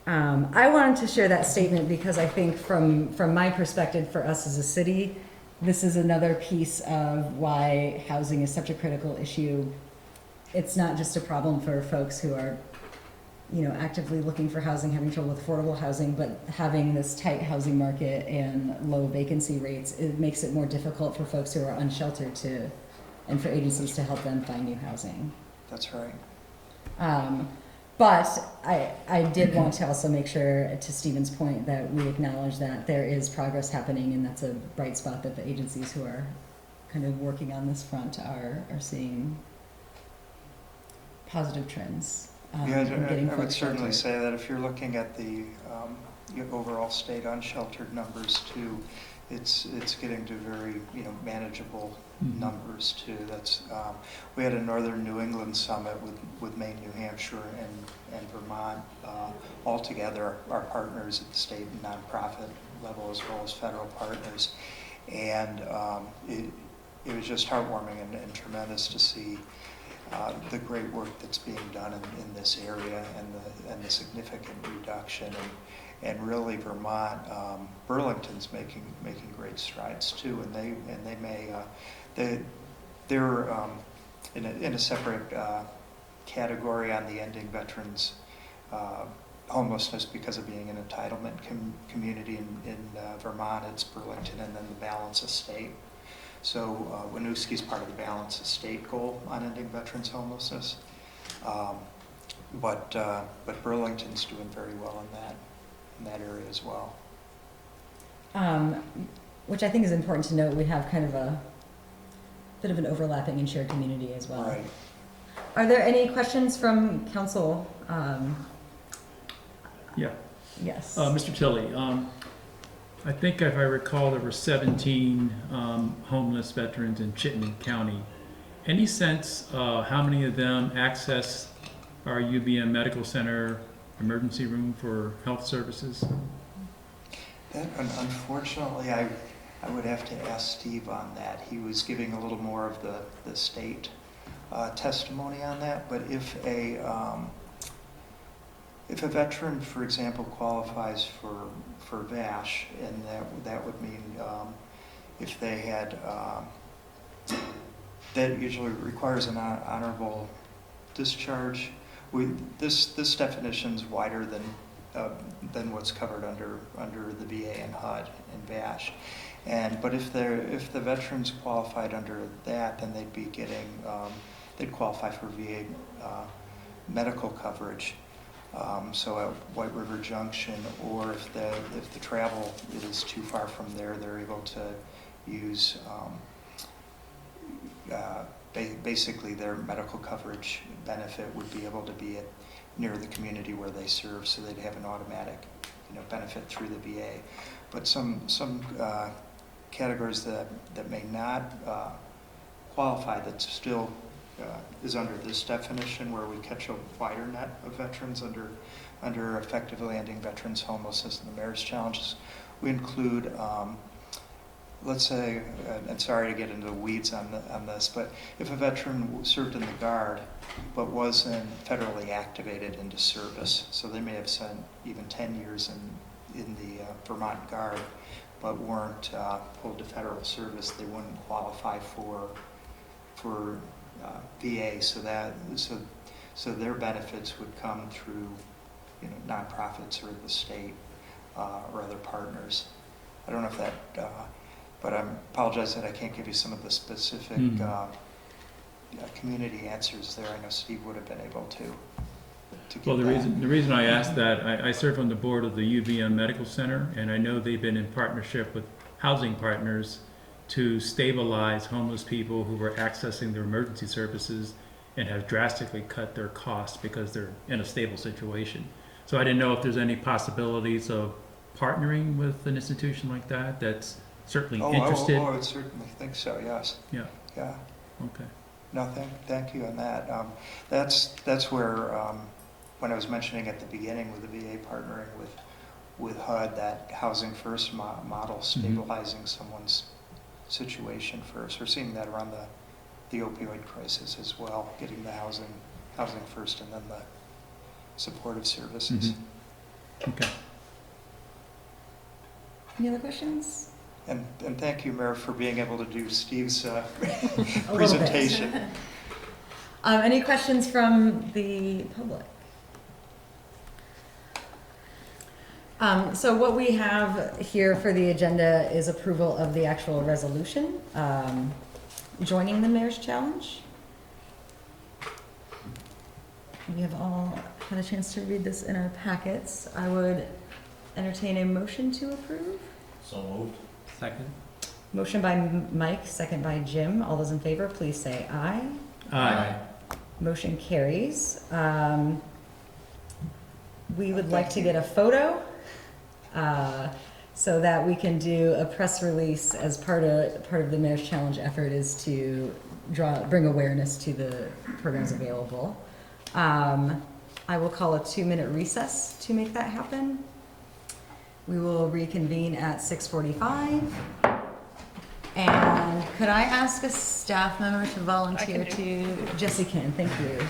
Speaker 1: I wanted to share that statement because I think from my perspective, for us as a city, this is another piece of why housing is such a critical issue. It's not just a problem for folks who are, actively looking for housing, having trouble with affordable housing, but having this tight housing market and low vacancy rates, it makes it more difficult for folks who are unsheltered and for agencies to help them find new housing.
Speaker 10: That's right.
Speaker 1: But I did want to also make sure, to Stephen's point, that we acknowledge that there is progress happening, and that's a bright spot that the agencies who are kind of working on this front are seeing positive trends.
Speaker 10: Yeah, I would certainly say that if you're looking at the overall state unsheltered numbers too, it's getting to very manageable numbers too. That's we had a Northern New England summit with Maine, New Hampshire, and Vermont all together, our partners at the state and nonprofit level as well as federal partners, and it was just heartwarming and tremendous to see the great work that's being done in this area and the significant reduction. And really Vermont, Burlington's making great strides too, and they may they're in a separate category on the ending veterans homelessness because of being an entitlement community in Vermont. It's Burlington and then the balance of state. So Winooski's part of the balance of state goal on ending veterans homelessness, but Burlington's doing very well in that area as well.
Speaker 1: Which I think is important to note. We have kind of a bit of an overlapping and shared community as well.
Speaker 10: Right.
Speaker 1: Are there any questions from council?
Speaker 11: Yeah.
Speaker 1: Yes.
Speaker 11: Mr. Tilley,
Speaker 2: I think if I recall, there were 17 homeless veterans in Chittenden County. Any sense how many of them access our UBM Medical Center emergency room for health services?
Speaker 10: That, unfortunately, I would have to ask Steve on that. He was giving a little more of the state testimony on that, but if a veteran, for example, qualifies for VASH, and that would mean if they had, that usually requires an honorable discharge. This definition's wider than what's covered under the VA and HUD and VASH. But if the veterans qualified under that, then they'd be getting they'd qualify for VA medical coverage. So at White River Junction, or if the travel is too far from there, they're able to use basically their medical coverage benefit would be able to be near the community where they serve, so they'd have an automatic benefit through the VA. But some categories that may not qualify, that still is under this definition, where we catch a wider net of veterans under effectively ending veterans homelessness and the mayor's challenges. We include, let's say, and sorry to get into the weeds on this, but if a veteran served in the Guard but wasn't federally activated into service, so they may have spent even 10 years in the Vermont Guard but weren't pulled to federal service, they wouldn't qualify for VA, so their benefits would come through nonprofits or the state or other partners. I don't know if that, but I apologize that I can't give you some of the specific community answers there. I know Steve would have been able to get
Speaker 2: Well, the
Speaker 10: that.
Speaker 2: reason I asked that, I serve on the board of the UVM Medical Center, and I know they've been in partnership with housing partners to stabilize homeless people who were accessing their emergency services and have drastically cut their costs because they're in a stable situation. So I didn't know if there's any possibilities of partnering with an institution like that that's certainly interested.
Speaker 10: I would certainly think so, yes.
Speaker 2: Yeah.
Speaker 10: Yeah.
Speaker 2: Okay.
Speaker 10: No, thank you on that. That's where, when I was mentioning at the beginning with the VA partnering with HUD, that housing first model, stabilizing someone's situation first. We're seeing that around the opioid crisis as well, getting the housing first and then the supportive services.
Speaker 2: Okay.
Speaker 1: Any other questions?
Speaker 10: And thank you, Mayor, for being able to do Steve's
Speaker 1: A little bit.
Speaker 10: presentation.
Speaker 1: Any questions from the public? So what we have here for the agenda is approval of the actual resolution, joining the Mayor's Challenge. We have all had a chance to read this in our packets. I would entertain a motion to approve.
Speaker 6: So moved.
Speaker 8: Second?
Speaker 1: Motion by Mike, second by Jim. All those in favor, please say aye.
Speaker 2: Aye.
Speaker 1: Motion carries. We would like to get a photo so that we can do a press release as part of the Mayor's Challenge effort is to bring awareness to the programs available. I will call a 2-minute recess to make that happen. We will reconvene at 6:45. And could I ask a staff member to volunteer to? Jesse can, thank you.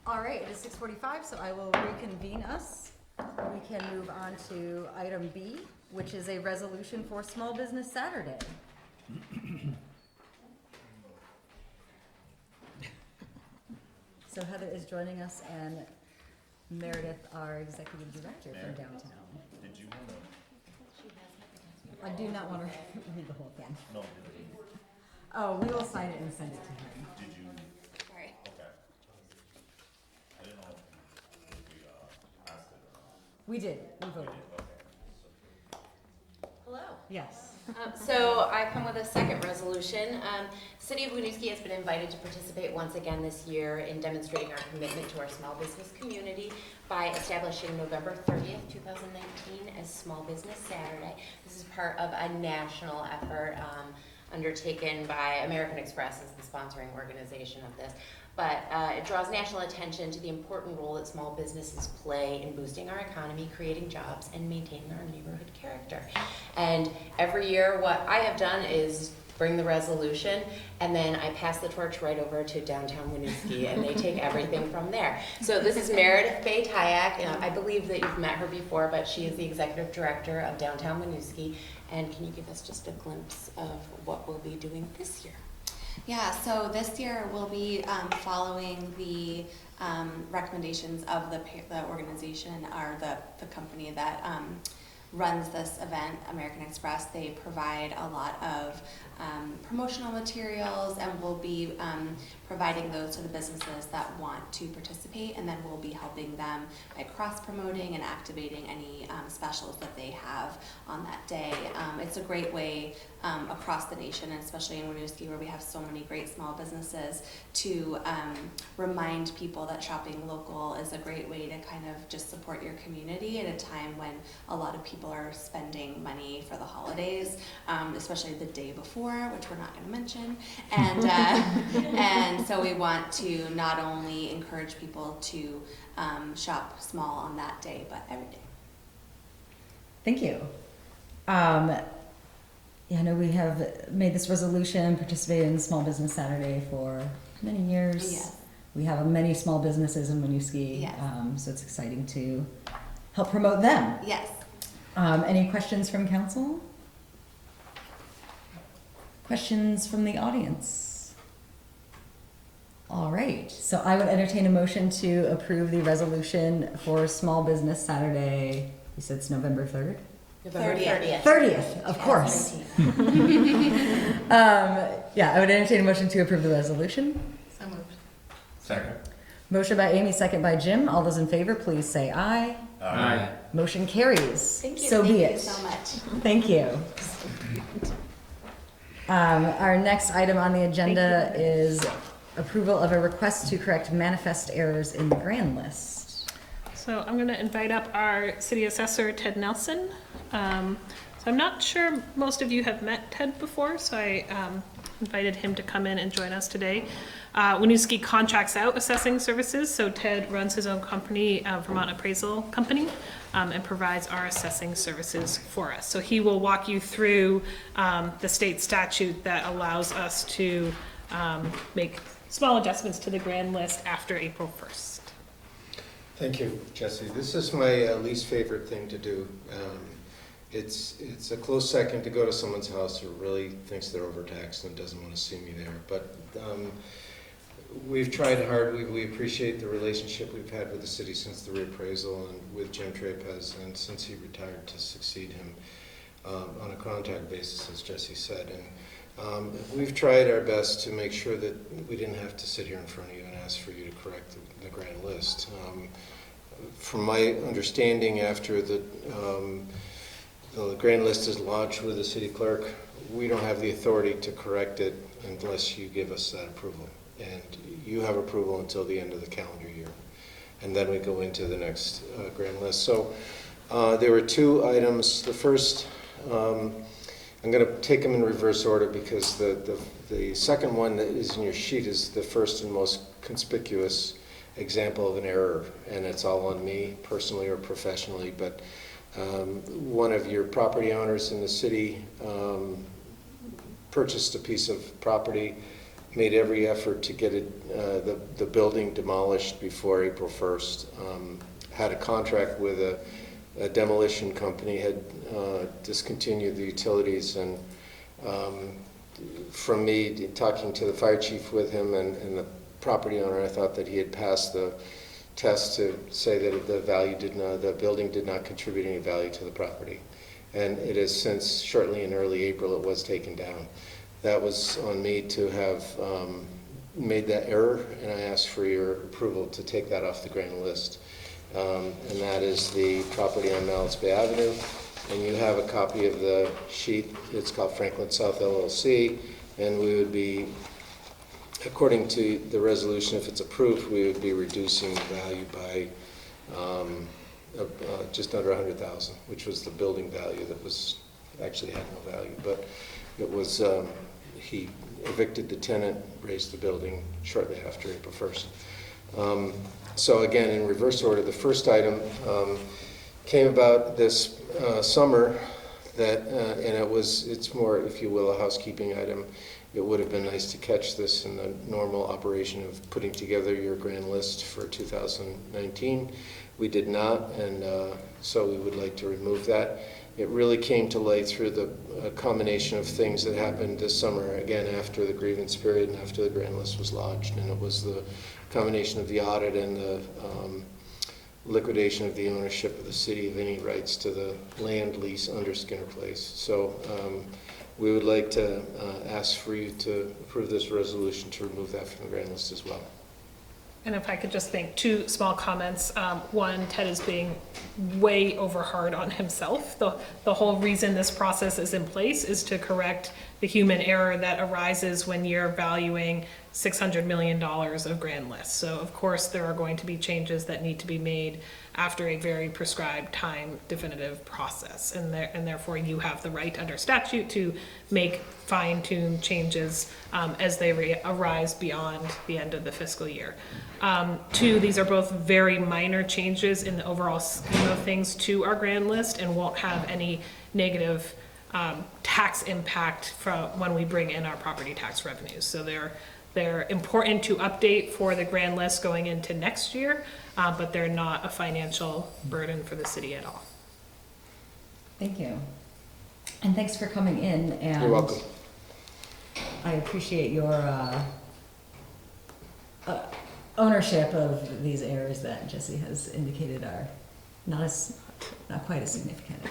Speaker 1: All right, it is 6:45, so I will reconvene us. We can move on to item B, which is a resolution for Small Business Saturday. So Heather is joining us, and Meredith, our executive director from downtown.
Speaker 6: Did you want to?
Speaker 1: I do not want to read the whole thing.
Speaker 6: No.
Speaker 1: Oh, we will sign it and send it to him.
Speaker 6: Did you?
Speaker 7: Sorry.
Speaker 6: Okay. I didn't know if we asked it or not.
Speaker 1: We did, we voted.
Speaker 7: Hello.
Speaker 1: Yes.
Speaker 11: So I come with a second resolution. City of Winooski has been invited to participate once again this year in demonstrating our commitment to our small business community by establishing November 30th, 2019 as Small Business Saturday. This is part of a national effort undertaken by American Express as the sponsoring organization of this. But it draws national attention to the important role that small businesses play in boosting our economy, creating jobs, and maintaining our neighborhood character. And every year, what I have done is bring the resolution, and then I pass the torch right over to downtown Winooski, and they take everything from there. So this is Meredith Bay-Tyak. I believe that you've met her before, but she is the executive director of downtown Winooski. And can you give us just a glimpse of what we'll be doing this year?
Speaker 12: Yeah, so this year we'll be following the recommendations of the organization or the company that runs this event, American Express. They provide a lot of promotional materials, and we'll be providing those to the businesses that want to participate, and then we'll be helping them by cross-promoting and activating any specials that they have on that day. It's a great way across the nation, and especially in Winooski where we have so many great small businesses, to remind people that shopping local is a great way to kind of just support your community at a time when a lot of people are spending money for the holidays, especially the day before, which we're not going to mention. And and so we want to not only encourage people to shop small on that day, but every day.
Speaker 1: Thank you. Yeah, I know we have made this resolution, participated in Small Business Saturday for many years.
Speaker 12: Yes.
Speaker 1: We have many small businesses in Winooski,
Speaker 12: Yes.
Speaker 1: so it's exciting to help promote them.
Speaker 12: Yes.
Speaker 1: Any questions from council? Questions from the audience? All right, so I would entertain a motion to approve the resolution for Small Business Saturday. You said it's November 3rd?
Speaker 11: November
Speaker 12: 30th.
Speaker 1: 30th, of course. Yeah, I would entertain a motion to approve the resolution.
Speaker 12: So moved.
Speaker 6: Second.
Speaker 1: Motion by Amy, second by Jim. All those in favor, please say aye.
Speaker 8: Aye.
Speaker 1: Motion carries.
Speaker 12: Thank you.
Speaker 1: So be
Speaker 12: Thank
Speaker 1: it.
Speaker 12: you so much.
Speaker 1: Thank you. Our next item on the agenda is approval of a request to correct manifest errors in the grand list.
Speaker 4: So I'm going to invite up our city assessor, Ted Nelson. So I'm not sure most of you have met Ted before, so I invited him to come in and join us today. Winooski contracts out assessing services, so Ted runs his own company, Vermont Appraisal Company, and provides our assessing services for us. So he will walk you through the state statute that allows us to make small adjustments to the grand list after April 1st.
Speaker 13: Thank you, Jesse. This is my least favorite thing to do. It's a close second to go to someone's house who really thinks they're overtaxed and doesn't want to see me there. But we've tried hard. We appreciate the relationship we've had with the city since the reappraisal and with Jim Trapez, and since he retired to succeed him on a contract basis, as Jesse said. And we've tried our best to make sure that we didn't have to sit here in front of you and ask for you to correct the grand list. From my understanding, after the grand list is lodged with the city clerk, we don't have the authority to correct it unless you give us that approval. And you have approval until the end of the calendar year. And then we go into the next grand list. So there were two items. The first, I'm going to take them in reverse order because the second one that is in your sheet is the first and most conspicuous example of an error. And it's all on me, personally or professionally. But one of your property owners in the city purchased a piece of property made every effort to get the building demolished before April 1st. Had a contract with a demolition company, had discontinued the utilities, and from me talking to the fire chief with him and the property owner, I thought that he had passed the test to say that the building did not contribute any value to the property. And it has since, shortly in early April, it was taken down. That was on me to have made that error, and I asked for your approval to take that off the grand list. And that is the property on Malletts Bay Avenue. And you have a copy of the sheet. It's called Franklin South LLC, and we would be, according to the resolution, if it's approved, we would be reducing the value by just under $100,000, which was the building value that was actually had no value. But it was, he evicted the tenant, raised the building shortly after April 1st. So again, in reverse order, the first item came about this summer, that, and it's more, if you will, a housekeeping item. It would have been nice to catch this in the normal operation of putting together your grand list for 2019. We did not, and so we would like to remove that. It really came to light through the combination of things that happened this summer, again, after the grievance period and after the grand list was lodged, and it was the combination of the audit and the liquidation of the ownership of the city of any rights to the land lease under Skinner Place. So we would like to ask for you to approve this resolution to remove that from the grand list as well.
Speaker 4: And if I could just make two small comments. One, Ted is being way over hard on himself. The whole reason this process is in place is to correct the human error that arises when you're valuing $600 million of grand lists. So of course there are going to be changes that need to be made after a very prescribed time definitive process. And therefore you have the right under statute to make fine-tuned changes as they arise beyond the end of the fiscal year. Two, these are both very minor changes in the overall scheme of things to our grand list and won't have any negative tax impact from when we bring in our property tax revenues. So they're important to update for the grand list going into next year, but they're not a financial burden for the city at all.
Speaker 1: Thank you. And thanks for coming in, and
Speaker 13: You're welcome.
Speaker 1: I appreciate your ownership of these errors that Jesse has indicated are not quite as significant.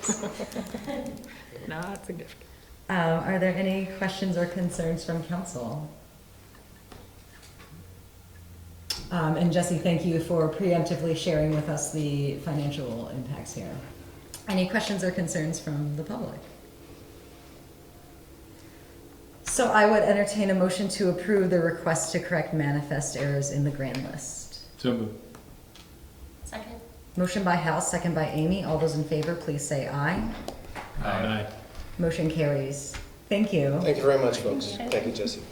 Speaker 4: Not significant.
Speaker 1: Are there any questions or concerns from council? And Jesse, thank you for preemptively sharing with us the financial impacts here. Any questions or concerns from the public? So I would entertain a motion to approve the request to correct manifest errors in the grand list.
Speaker 2: So moved.
Speaker 12: Second.
Speaker 1: Motion by Hal, second by Amy. All those in favor, please say aye.
Speaker 2: Aye.
Speaker 1: Motion carries. Thank you.
Speaker 13: Thank you very much, folks. Thank you, Jesse.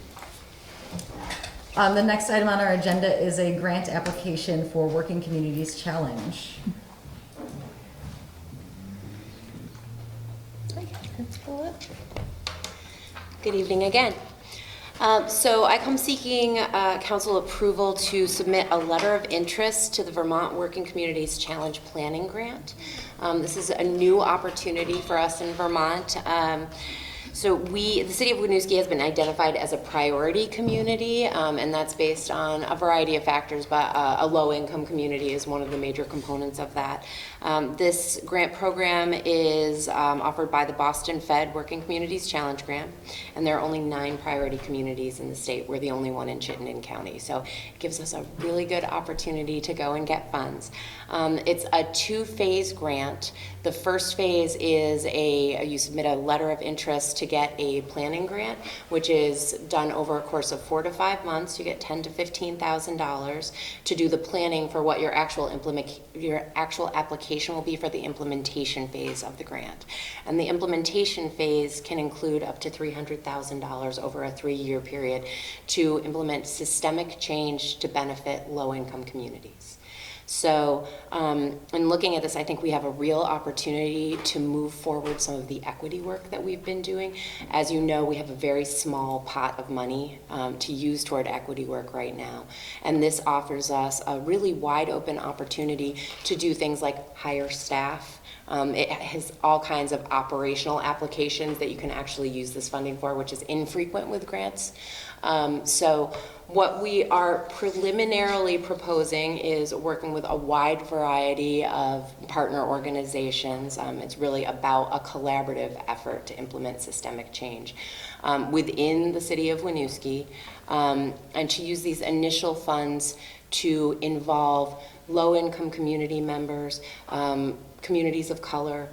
Speaker 1: The next item on our agenda is a grant application for Working Communities Challenge.
Speaker 11: Let's pull up. Good evening again. So I come seeking council approval to submit a letter of interest to the Vermont Working Communities Challenge Planning Grant. This is a new opportunity for us in Vermont. So the city of Winooski has been identified as a priority community, and that's based on a variety of factors, but a low-income community is one of the major components of that. This grant program is offered by the Boston Fed Working Communities Challenge Grant, and there are only 9 priority communities in the state. We're the only one in Chittenden County, so it gives us a really good opportunity to go and get funds. It's a 2-phase grant. The first phase is you submit a letter of interest to get a planning grant, which is done over a course of 4 to 5 months. You get $10,000 to $15,000 to do the planning for what your actual application will be for the implementation phase of the grant. And the implementation phase can include up to $300,000 over a 3-year period to implement systemic change to benefit low-income communities. So in looking at this, I think we have a real opportunity to move forward some of the equity work that we've been doing. As you know, we have a very small pot of money to use toward equity work right now. And this offers us a really wide open opportunity to do things like hire staff. It has all kinds of operational applications that you can actually use this funding for, which is infrequent with grants. So what we are preliminarily proposing is working with a wide variety of partner organizations. It's really about a collaborative effort to implement systemic change within the city of Winooski, and to use these initial funds to involve low-income community members, communities of color,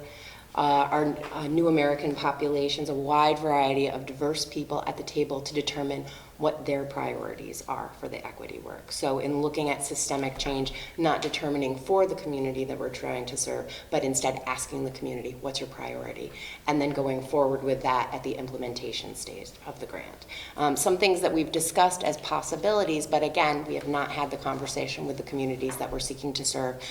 Speaker 11: our new American populations, a wide variety of diverse people at the table to determine what their priorities are for the equity work. So in looking at systemic change, not determining for the community that we're trying to serve, but instead asking the community, what's your priority? And then going forward with that at the implementation stage of the grant. Some things that we've discussed as possibilities, but again, we have not had the conversation with the communities that we're seeking to serve.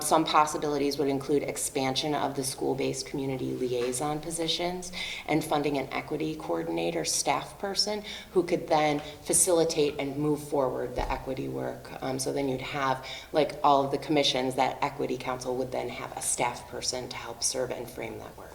Speaker 11: Some possibilities would include expansion of the school-based community liaison positions and funding an equity coordinator staff person who could then facilitate and move forward the equity work. So then you'd have, like all of the commissions, that equity council would then have a staff person to help serve and frame that work.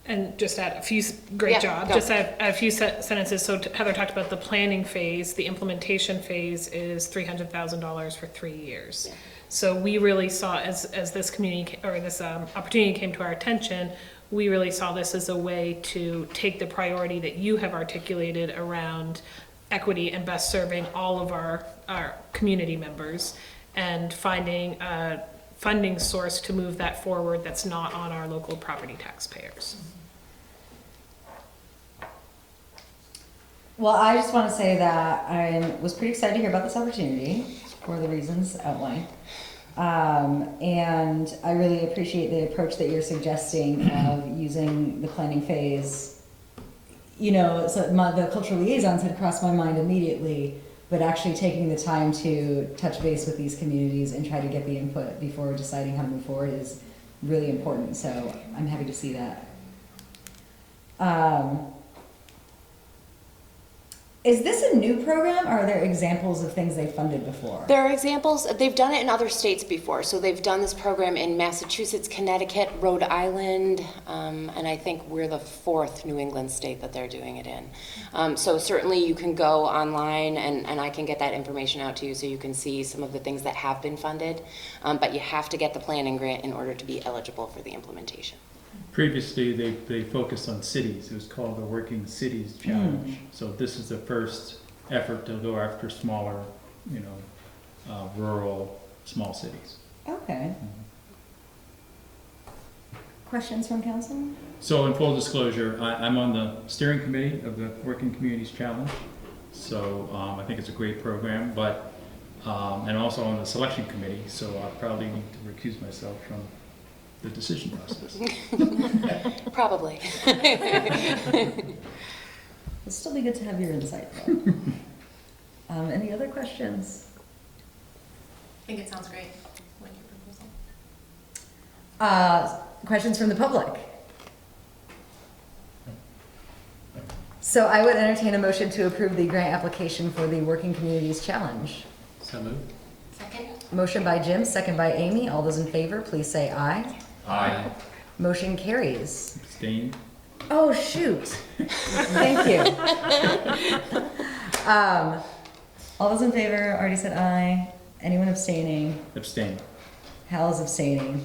Speaker 4: And just add a few, great
Speaker 11: Yeah,
Speaker 4: job,
Speaker 11: go.
Speaker 4: just add a few sentences. So Heather talked about the planning phase. The implementation phase is $300,000 for 3 years.
Speaker 11: Yeah.
Speaker 4: So we really saw, as this community, or this opportunity came to our attention, we really saw this as a way to take the priority that you have articulated around equity and best serving all of our community members, and finding a funding source to move that forward that's not on our local property taxpayers.
Speaker 1: Well, I just want to say that I was pretty excited to hear about this opportunity for the reasons outlined. And I really appreciate the approach that you're suggesting of using the planning phase. You know, so the cultural liaisons had crossed my mind immediately, but actually taking the time to touch base with these communities and try to get the input before deciding how to move forward is really important. So I'm happy to see that. Is this a new program, or are there examples of things they funded before?
Speaker 11: There are examples. They've done it in other states before. So they've done this program in Massachusetts, Connecticut, Rhode Island, and I think we're the 4th New England state that they're doing it in. So certainly you can go online, and I can get that information out to you so you can see some of the things that have been funded. But you have to get the planning grant in order to be eligible for the implementation.
Speaker 2: Previously, they focused on cities. It was called the Working Cities Challenge. So this is the first effort to go after smaller, rural, small cities.
Speaker 1: Okay. Questions from council?
Speaker 2: So in full disclosure, I'm on the steering committee of the Working Communities Challenge. So I think it's a great program, but and also on the selection committee. So I probably need to recuse myself from the decision process.
Speaker 11: Probably.
Speaker 1: It'll still be good to have your insight, though. Any other questions?
Speaker 7: I think it sounds great. Like your proposal.
Speaker 1: Questions from the public? So I would entertain a motion to approve the grant application for the Working Communities Challenge.
Speaker 8: So moved.
Speaker 7: Second?
Speaker 1: Motion by Jim, second by Amy. All those in favor, please say aye.
Speaker 2: Aye.
Speaker 1: Motion carries.
Speaker 2: Abstain.
Speaker 1: Oh, shoot. Thank you. All those in favor already said aye. Anyone abstaining?
Speaker 2: Abstain.
Speaker 1: Hal is abstaining.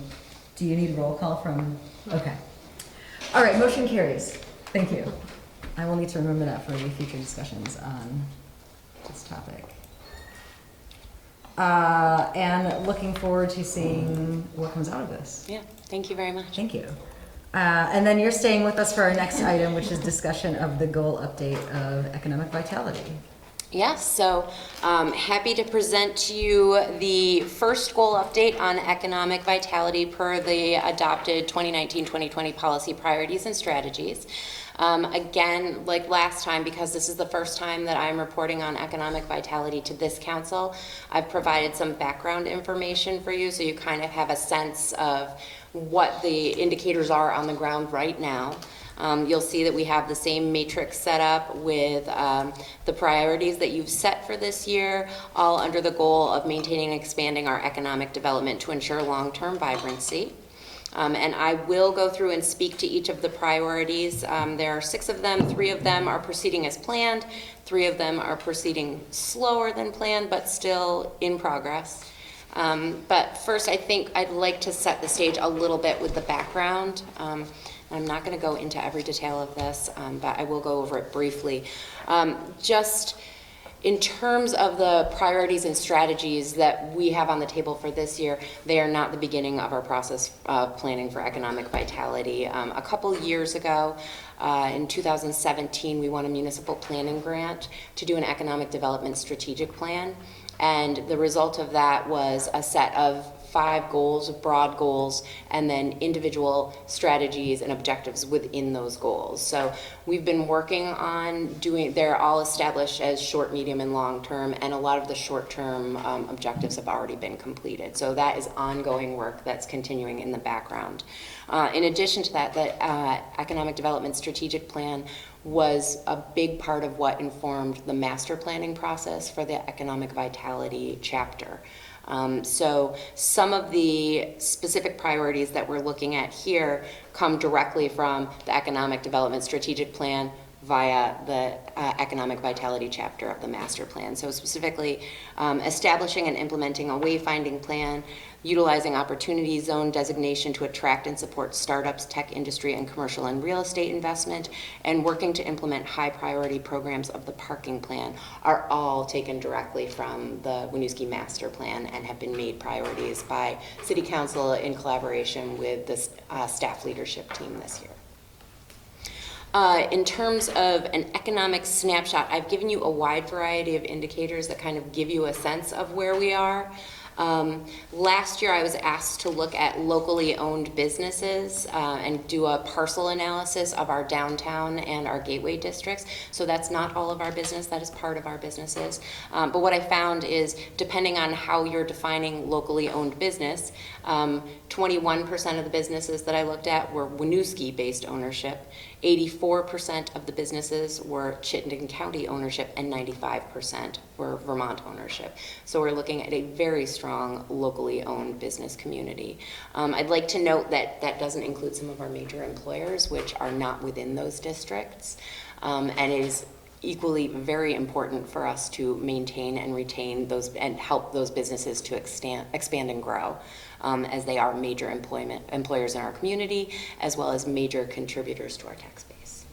Speaker 1: Do you need roll call from? Okay. All right, motion carries. Thank you. I will need to remember that for the future discussions on this topic. And looking forward to seeing what comes out of this.
Speaker 11: Yeah, thank you very much.
Speaker 1: Thank you. And then you're staying with us for our next item, which is discussion of the goal update of economic vitality.
Speaker 11: Yes, so happy to present to you the first goal update on economic vitality per the adopted 2019-2020 policy priorities and strategies. Again, like last time, because this is the first time that I'm reporting on economic vitality to this council, I've provided some background information for you so you kind of have a sense of what the indicators are on the ground right now. You'll see that we have the same matrix set up with the priorities that you've set for this year, all under the goal of maintaining and expanding our economic development to ensure long-term vibrancy. And I will go through and speak to each of the priorities. There are 6 of them. 3 of them are proceeding as planned. 3 of them are proceeding slower than planned, but still in progress. But first, I think I'd like to set the stage a little bit with the background. I'm not going to go into every detail of this, but I will go over it briefly. Just in terms of the priorities and strategies that we have on the table for this year, they are not the beginning of our process of planning for economic vitality. A couple years ago, in 2017, we won a municipal planning grant to do an economic development strategic plan. And the result of that was a set of 5 goals, broad goals, and then individual strategies and objectives within those goals. So we've been working on they're all established as short, medium, and long term, and a lot of the short term objectives have already been completed. So that is ongoing work that's continuing in the background. In addition to that, the Economic Development Strategic Plan was a big part of what informed the master planning process for the Economic Vitality chapter. So some of the specific priorities that we're looking at here come directly from the Economic Development Strategic Plan via the Economic Vitality chapter of the master plan. So specifically, establishing and implementing a wayfinding plan, utilizing opportunity zone designation to attract and support startups, tech industry, and commercial and real estate investment, and working to implement high priority programs of the parking plan are all taken directly from the Winooski master plan and have been made priorities by City Council in collaboration with the staff leadership team this year. In terms of an economic snapshot, I've given you a wide variety of indicators that kind of give you a sense of where we are. Last year I was asked to look at locally owned businesses and do a parcel analysis of our downtown and our gateway districts. So that's not all of our business, that is part of our businesses. But what I found is, depending on how you're defining locally owned business, 21% of the businesses that I looked at were Winooski based ownership, 84% of the businesses were Chittenden County ownership, and 95% were Vermont ownership. So we're looking at a very strong locally owned business community. I'd like to note that that doesn't include some of our major employers, which are not within those districts, and it is equally very important for us to maintain and retain those and help those businesses to expand and grow, as they are major employers in our community, as well as major contributors to our tax base.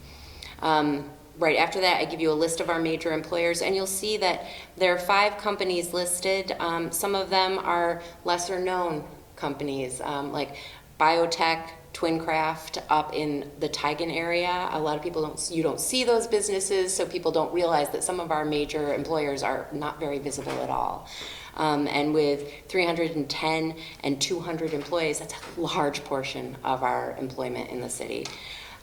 Speaker 11: Right after that, I give you a list of our major employers, and you'll see that there are 5 companies listed. Some of them are lesser known companies, like Biotech, Twincraft up in the Tigan area. A lot of people you don't see those businesses, so people don't realize that some of our major employers are not very visible at all. And with 310 and 200 employees, that's a large portion of our employment in the city.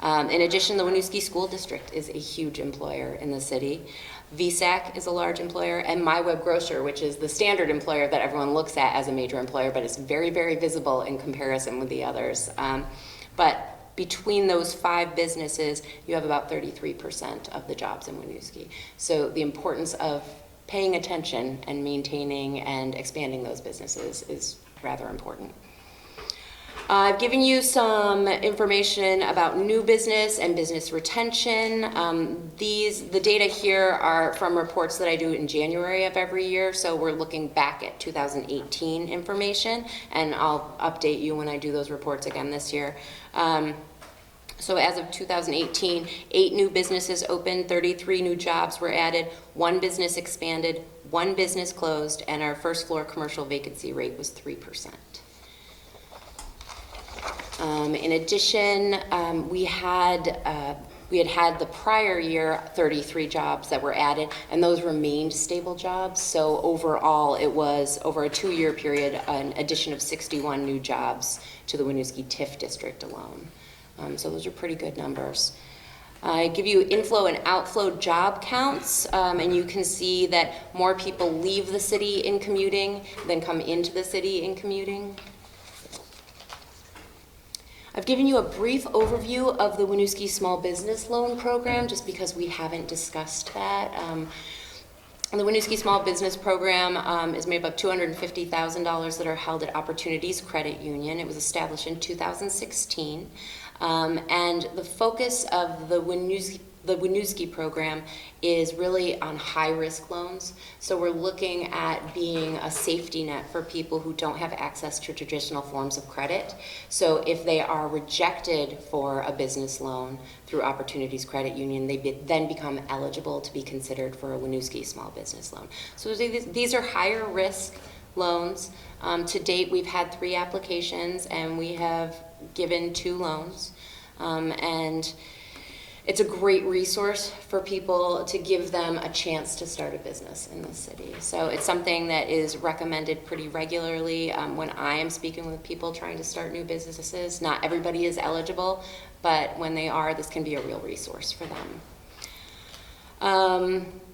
Speaker 11: In addition, the Winooski School District is a huge employer in the city. VSAC is a large employer, and My Web Grocer, which is the standard employer that everyone looks at as a major employer, but it's very, very visible in comparison with the others. But between those 5 businesses, you have about 33% of the jobs in Winooski. So the importance of paying attention and maintaining and expanding those businesses is rather important. I've given you some information about new business and business retention. The data here are from reports that I do in January of every year, so we're looking back at 2018 information, and I'll update you when I do those reports again this year. So as of 2018, 8 new businesses opened, 33 new jobs were added, 1 business expanded, 1 business closed, and our first floor commercial vacancy rate was 3%. In addition, we had the prior year 33 jobs that were added, and those remained stable jobs. So overall, it was, over a 2-year period, an addition of 61 new jobs to the Winooski TIF district alone. So those are pretty good numbers. I give you inflow and outflow job counts, and you can see that more people leave the city in commuting than come into the city in commuting. I've given you a brief overview of the Winooski Small Business Loan Program, just because we haven't discussed that. The Winooski Small Business Program is made up of $250,000 that are held at Opportunities Credit Union. It was established in 2016. And the focus of the Winooski program is really on high-risk loans. So we're looking at being a safety net for people who don't have access to traditional forms of credit. So if they are rejected for a business loan through Opportunities Credit Union, they then become eligible to be considered for a Winooski small business loan. So these are higher risk loans. To date, we've had 3 applications and we have given 2 loans. And it's a great resource for people to give them a chance to start a business in the city. So it's something that is recommended pretty regularly when I am speaking with people trying to start new businesses. Not everybody is eligible, but when they are, this can be a real resource for them.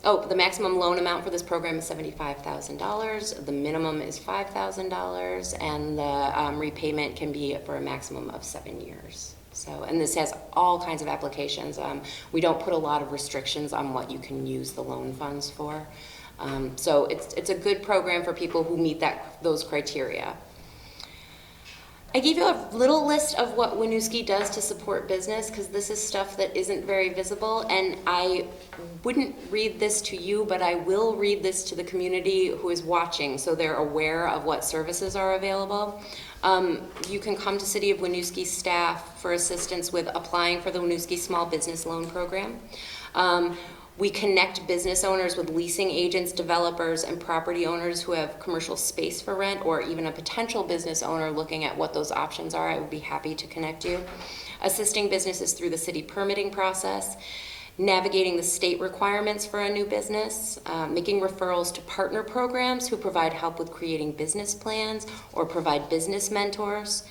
Speaker 11: The maximum loan amount for this program is $75,000. The minimum is $5,000, and the repayment can be for a maximum of 7 years. So, and this has all kinds of applications. We don't put a lot of restrictions on what you can use the loan funds for. So it's a good program for people who meet those criteria. I gave you a little list of what Winooski does to support business, because this is stuff that isn't very visible, and I wouldn't read this to you, but I will read this to the community who is watching so they're aware of what services are available. You can come to City of Winooski staff for assistance with applying for the Winooski Small Business Loan Program. We connect business owners with leasing agents, developers, and property owners who have commercial space for rent, or even a potential business owner looking at what those options are. I would be happy to connect you. Assisting businesses through the city permitting process, navigating the state requirements for a new business, making referrals to partner programs who provide help with creating business plans or provide business mentors.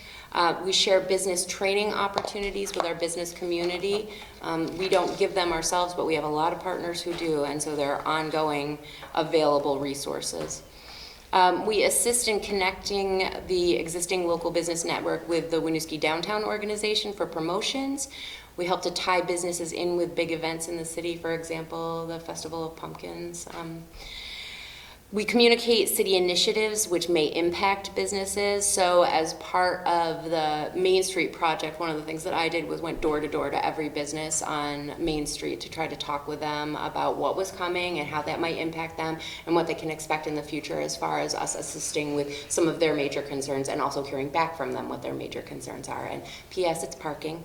Speaker 11: We share business training opportunities with our business community. We don't give them ourselves, but we have a lot of partners who do, and so there are ongoing available resources. We assist in connecting the existing local business network with the Winooski Downtown Organization for promotions. We help to tie businesses in with big events in the city, for example, the Festival of Pumpkins. We communicate city initiatives which may impact businesses. So as part of the Main Street project, one of the things that I did was went door to door to every business on Main Street to try to talk with them about what was coming and how that might impact them and what they can expect in the future as far as us assisting with some of their major concerns and also hearing back from them what their major concerns are. And P.S. it's parking.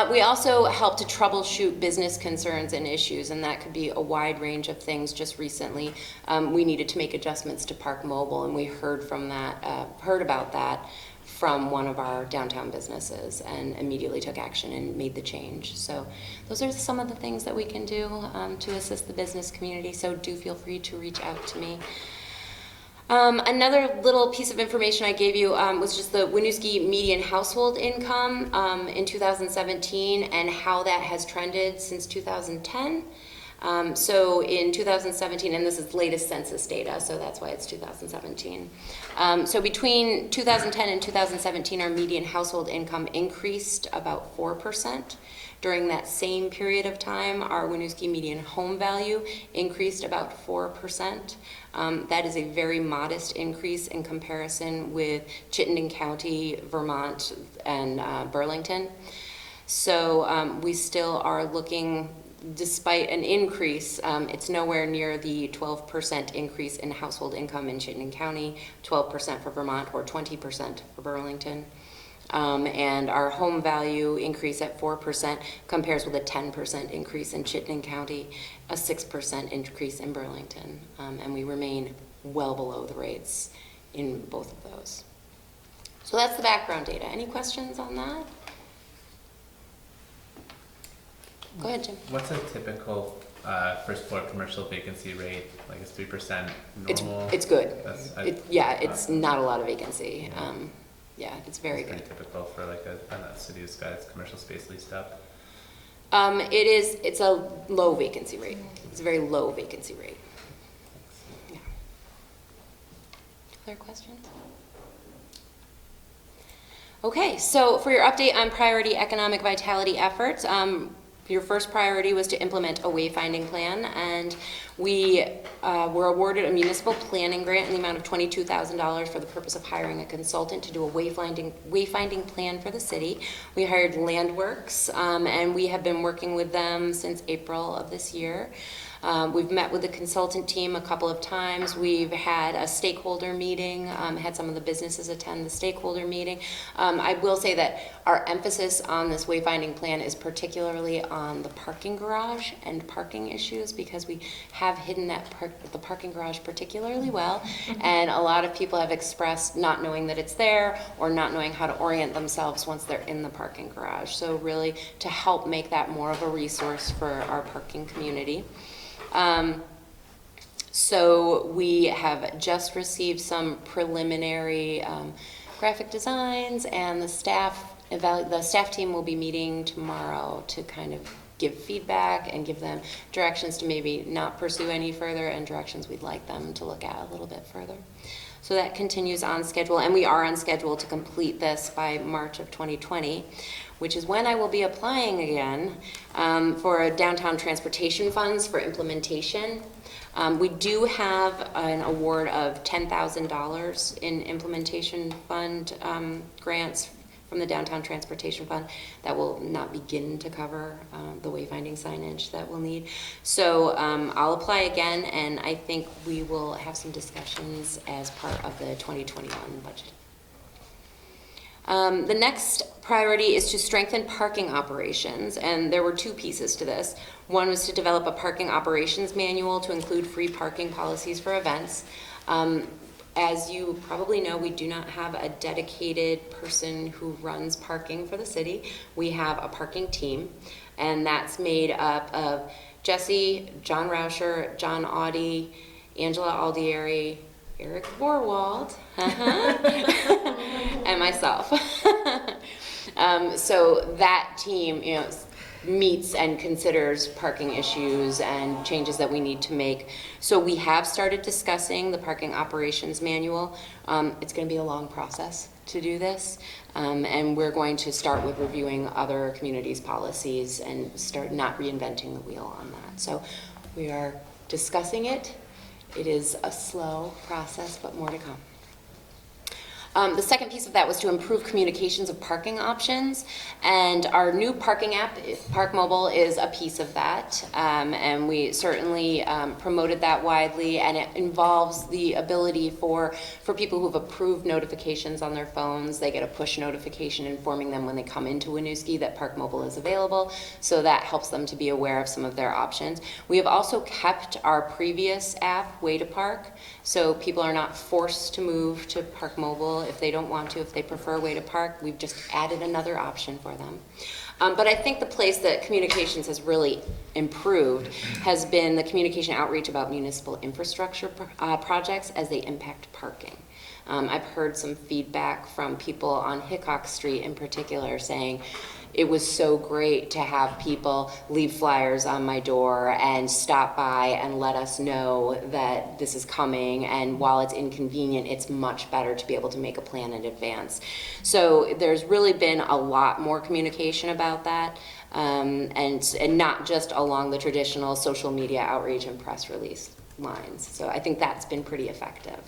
Speaker 11: We also help to troubleshoot business concerns and issues, and that could be a wide range of things. Just recently, we needed to make adjustments to Park Mobile, and we heard about that from one of our downtown businesses and immediately took action and made the change. So those are some of the things that we can do to assist the business community, so do feel free to reach out to me. Another little piece of information I gave you was just the Winooski median household income in 2017 and how that has trended since 2010. So in 2017, and this is latest census data, so that's why it's 2017. So between 2010 and 2017, our median household income increased about 4%. During that same period of time, our Winooski median home value increased about 4%. That is a very modest increase in comparison with Chittenden County, Vermont, and Burlington. So we still are looking, despite an increase, it's nowhere near the 12% increase in household income in Chittenden County, 12% for Vermont, or 20% for Burlington. And our home value increase at 4% compares with a 10% increase in Chittenden County, a 6% increase in Burlington, and we remain well below the rates in both of those. So that's the background data. Any questions on that? Go ahead, Jim.
Speaker 8: What's a typical first floor commercial vacancy rate? Like, is 3% normal?
Speaker 11: It's good.
Speaker 8: That's,
Speaker 11: it's not a lot of vacancy.
Speaker 7: Yeah, it's very
Speaker 8: It's
Speaker 7: good.
Speaker 8: pretty typical for like a city that's got its commercial space leased up.
Speaker 7: It's a low vacancy rate. It's a very low vacancy rate. Yeah. Other questions? Okay, so for your update on priority economic vitality efforts, your first priority was to implement a wayfinding plan, and we were awarded a municipal planning grant in the amount of $22,000 for the purpose of hiring a consultant to do a wayfinding plan for the city. We hired Landworks, and we have been working with them since April of this year. We've met with the consultant team a couple of times. We've had a stakeholder meeting, had some of the businesses attend the stakeholder meeting. I will say that our emphasis on this wayfinding plan is particularly on the parking garage and parking issues, because we have hidden the parking garage particularly well, and a lot of people have expressed not knowing that it's there or not knowing how to orient themselves once they're in the parking garage. So really to help make that more of a resource for our parking community. So we have just received some preliminary graphic designs, and the staff team will be meeting tomorrow to kind of give feedback and give them directions to maybe not pursue any further, and directions we'd like them to look at a little bit further. So that continues on schedule, and we are on schedule to complete this by March of 2020, which is when I will be applying again for downtown transportation funds for implementation. We do have an award of $10,000 in implementation fund grants from the Downtown Transportation Fund that will not begin to cover the wayfinding signage that we'll need. So I'll apply again, and I think we will have some discussions as part of the 2021 budget. The next priority is to strengthen parking operations, and there were two pieces to this. One was to develop a parking operations manual to include free parking policies for events. As you probably know, we do not have a dedicated person who runs parking for the city. We have a parking team, and that's made up of Jesse, John Rauscher, John Audie, Angela Aldieri, Eric Borwald, and myself. So that team, meets and considers parking issues and changes that we need to make. So we have started discussing the parking operations manual. It's going to be a long process to do this, and we're going to start with reviewing other communities' policies and start not reinventing the wheel on that. So we are discussing it. It is a slow process, but more to come. The second piece of that was to improve communications of parking options, and our new parking app, Park Mobile, is a piece of that, and we certainly promoted that widely, and it involves the ability for people who've approved notifications on their phones. They get a push notification informing them when they come into Winooski that Park Mobile is available, so that helps them to be aware of some of their options. We have also kept our previous app, Way to Park, so people are not forced to move to Park Mobile if they don't want to, if they prefer Way to Park. We've just added another option for them. But I think the place that communications has really improved has been the communication outreach about municipal infrastructure projects as they impact parking. I've heard some feedback from people on Hickok Street in particular saying, it was so great to have people leave flyers on my door and stop by and let us know that this is coming, and while it's inconvenient, it's much better to be able to make a plan in advance. So there's really been a lot more communication about that, and not just along the traditional social media outreach and press release lines. So I think that's been pretty effective.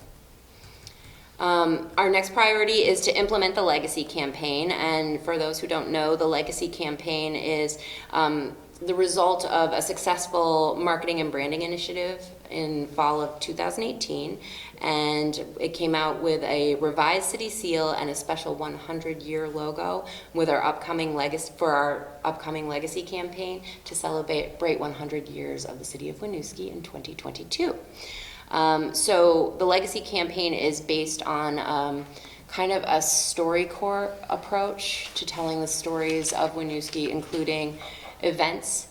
Speaker 7: Our next priority is to implement the Legacy campaign, and for those who don't know, the Legacy campaign is the result of a successful marketing and branding initiative in fall of 2018, and it came out with a revised city seal and a special 100-year logo with our upcoming Legacy campaign to celebrate 100 years of the city of Winooski in 2022. So the Legacy campaign is based on kind of a StoryCorps approach to telling the stories of Winooski, including events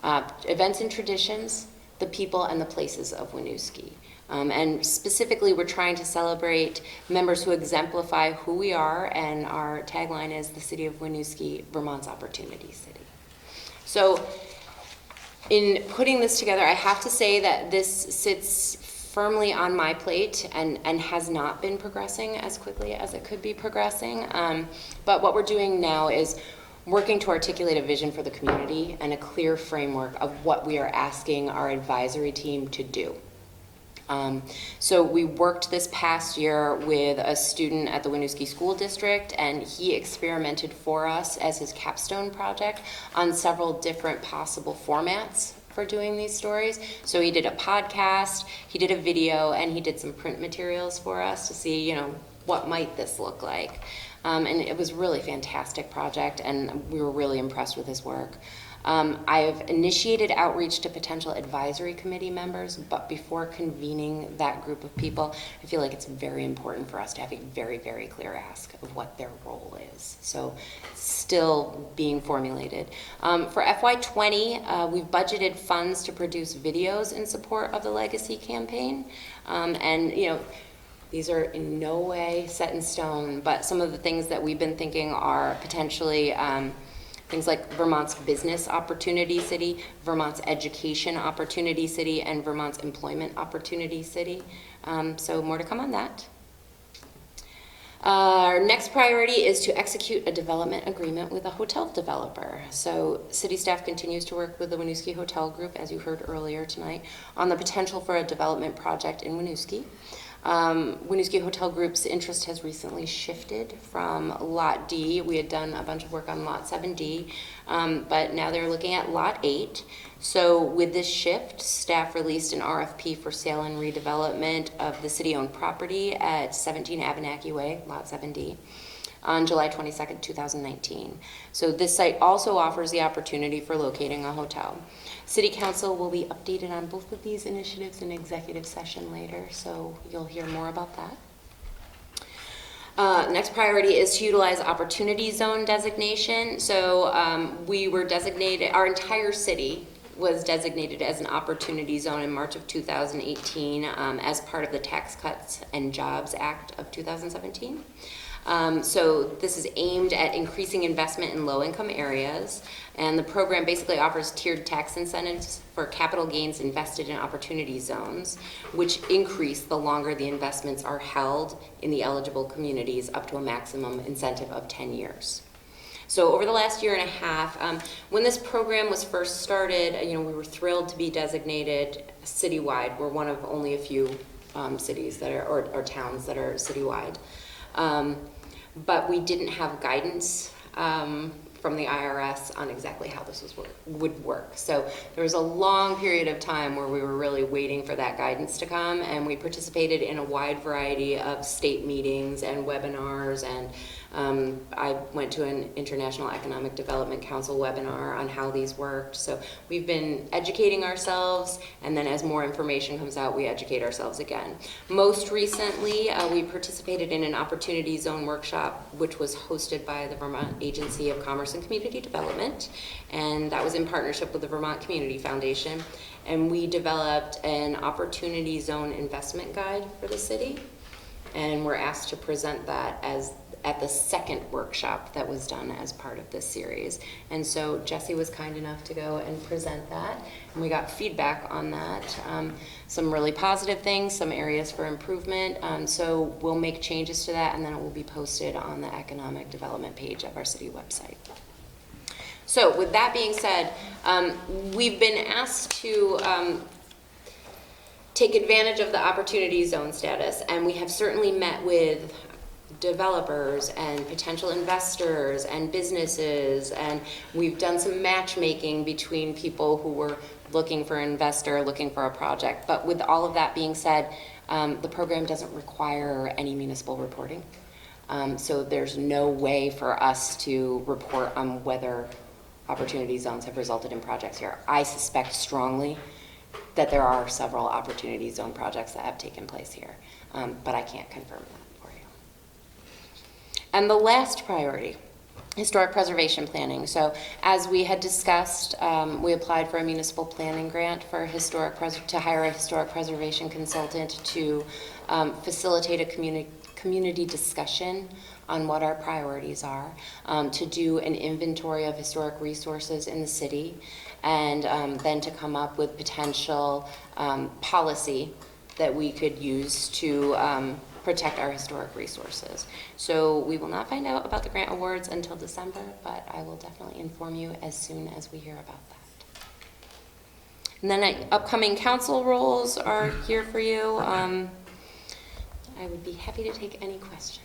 Speaker 7: and traditions, the people and the places of Winooski.
Speaker 11: And specifically, we're trying to celebrate members who exemplify who we are, and our tagline is the City of Winooski, Vermont's Opportunity City. So in putting this together, I have to say that this sits firmly on my plate and has not been progressing as quickly as it could be progressing. But what we're doing now is working to articulate a vision for the community and a clear framework of what we are asking our advisory team to do. So we worked this past year with a student at the Winooski School District, and he experimented for us as his capstone project on several different possible formats for doing these stories. So he did a podcast, he did a video, and he did some print materials for us to see, you know, what might this look like. And it was a really fantastic project, and we were really impressed with his work. I've initiated outreach to potential advisory committee members, but before convening that group of people, I feel like it's very important for us to have a very, very clear ask of what their role is. So still being formulated. For FY20, we've budgeted funds to produce videos in support of the Legacy campaign. And, you know, these are in no way set in stone, but some of the things that we've been thinking are potentially things like Vermont's Business Opportunity City, Vermont's Education Opportunity City, and Vermont's Employment Opportunity City. So more to come on that. Our next priority is to execute a development agreement with a hotel developer. So city staff continues to work with the Winooski Hotel Group, as you heard earlier tonight, on the potential for a development project in Winooski. Winooski Hotel Group's interest has recently shifted from Lot D. We had done a bunch of work on Lot 7D, but now they're looking at Lot 8. So with this shift, staff released an RFP for sale and redevelopment of the city-owned property at 17 Abenaki Way, Lot 7D, on July 22nd, 2019. So this site also offers the opportunity for locating a hotel. City Council will be updated on both of these initiatives in executive session later, so you'll hear more about that. Next priority is to utilize Opportunity Zone designation. So we were designated, our entire city was designated as an Opportunity Zone in March of 2018 as part of the Tax Cuts and Jobs Act of 2017. So this is aimed at increasing investment in low-income areas, and the program basically offers tiered tax incentives for capital gains invested in opportunity zones, which increase the longer the investments are held in the eligible communities, up to a maximum incentive of 10 years. So over the last year and a half, when this program was first started, you know, we were thrilled to be designated citywide. We're one of only a few cities that are, or towns that are citywide. But we didn't have guidance from the IRS on exactly how this would work. So there was a long period of time where we were really waiting for that guidance to come, and we participated in a wide variety of state meetings and webinars, and I went to an International Economic Development Council webinar on how these worked. So we've been educating ourselves, and then as more information comes out, we educate ourselves again. Most recently, we participated in an Opportunity Zone workshop, which was hosted by the Vermont Agency of Commerce and Community Development, and that was in partnership with the Vermont Community Foundation. And we developed an Opportunity Zone investment guide for the city, and we're asked to present that as at the second workshop that was done as part of this series. And so Jesse was kind enough to go and present that, and we got feedback on that. Some really positive things, some areas for improvement. So we'll make changes to that, and then it will be posted on the economic development page of our city website. So with that being said, we've been asked to take advantage of the Opportunity Zone status, and we have certainly met with developers and potential investors and businesses, and we've done some matchmaking between people who were looking for an investor, looking for a project. But with all of that being said, the program doesn't require any municipal reporting. So there's no way for us to report on whether Opportunity Zones have resulted in projects here. I suspect strongly that there are several Opportunity Zone projects that have taken place here, but I can't confirm that. And the last priority historic preservation planning. So as we had discussed, we applied for a municipal planning grant for to hire a historic preservation consultant to facilitate a community discussion on what our priorities are, to do an inventory of historic resources in the city, and then to come up with potential policy that we could use to protect our historic resources. So we will not find out about the grant awards until December, but I will definitely inform you as soon as we hear about that. And then upcoming council roles are here for you. I would be happy to take any questions.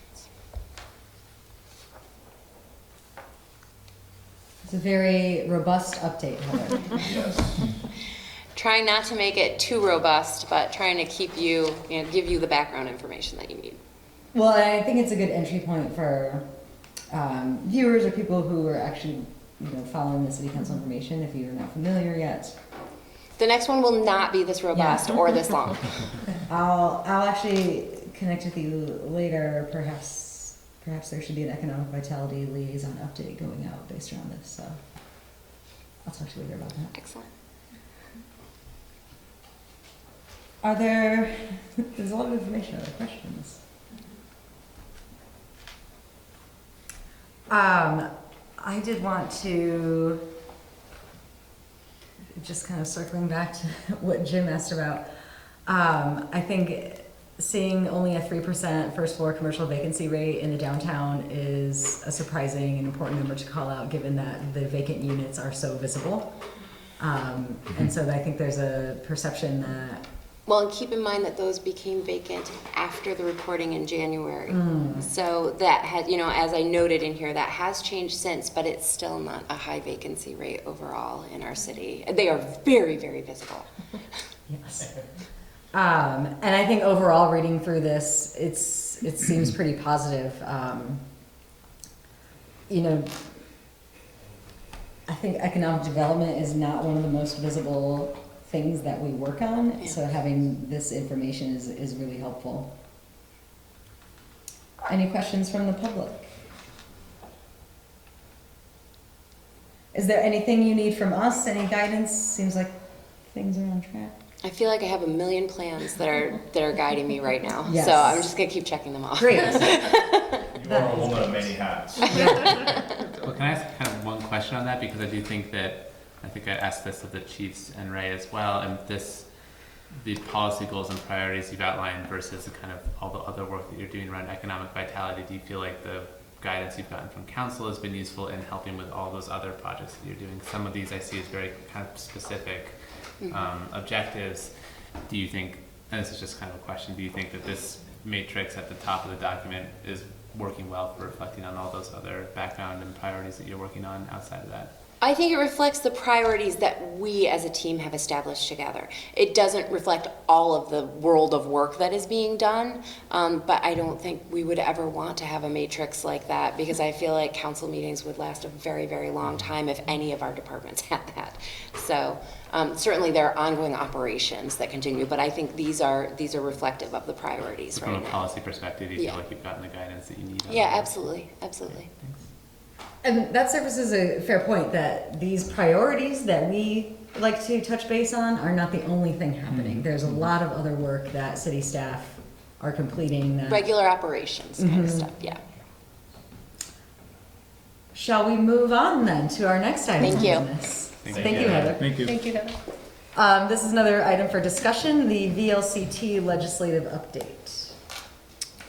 Speaker 1: It's a very robust update, Heather.
Speaker 6: Yes.
Speaker 11: Trying not to make it too robust, but trying to keep you, give you the background information that you need.
Speaker 1: Well, I think it's a good entry point for viewers or people who are actually, following the city council information if you're not familiar yet.
Speaker 11: The next one will not be this robust or this long.
Speaker 1: I'll actually connect with you later. Perhaps there should be an economic vitality liaison update going out based around this. So I'll talk to you later about that.
Speaker 11: Excellent.
Speaker 1: There's a lot of information. Other questions? I did want to, just kind of circling back to what Jim asked about, I think seeing only a 3% first floor commercial vacancy rate in the downtown is a surprising and important number to call out, given that the vacant units are so visible. And so I think there's a perception that...
Speaker 11: Well, and keep in mind that those became vacant after the reporting in January. So that had, as I noted in here, that has changed since, but it's still not a high vacancy rate overall in our city. They are very, very visible.
Speaker 1: Yes. And I think overall, reading through this, it seems pretty positive. I think economic development is not one of the most visible things that we work on, so having this information is really helpful. Any questions from the public? Is there anything you need from us? Any guidance? Seems like things are on track.
Speaker 11: I feel like I have a million plans that are guiding me right now.
Speaker 1: Yes.
Speaker 11: So I'm just gonna keep checking them off.
Speaker 1: Great.
Speaker 6: You are a woman of many hats.
Speaker 8: Well, can I ask kind of one question on that? Because I do think that, I think I asked this of the chiefs and Ray as well, and the policy goals and priorities you've outlined versus the kind of all the other work that you're doing around economic vitality, do you feel like the guidance you've gotten from council has been useful in helping with all those other projects that you're doing? Some of these I see as very kind of specific objectives. Do you think, and this is just kind of a question, do you think that this matrix at the top of the document is working well for reflecting on all those other background and priorities that you're working on outside of that?
Speaker 11: I think it reflects the priorities that we as a team have established together. It doesn't reflect all of the world of work that is being done, but I don't think we would ever want to have a matrix like that, because I feel like council meetings would last a very, very long time if any of our departments had that. So certainly there are ongoing operations that continue, but I think these are reflective of the priorities
Speaker 8: So
Speaker 11: right now.
Speaker 8: from a policy perspective, you feel like you've gotten the guidance that you need?
Speaker 11: Yeah, absolutely, absolutely.
Speaker 8: Okay, thanks.
Speaker 1: And that surfaces a fair point that these priorities that we like to touch base on are not the only thing happening. There's a lot of other work that city staff are completing. That...
Speaker 11: Regular operations kind of stuff, yeah.
Speaker 1: Shall we move on then to our next item?
Speaker 11: Thank you.
Speaker 1: on this?
Speaker 8: Thank
Speaker 1: Thank
Speaker 8: you.
Speaker 1: you, Heather.
Speaker 2: Thank you.
Speaker 4: Thank you, Heather.
Speaker 1: This is another item for discussion, the VLCT legislative update.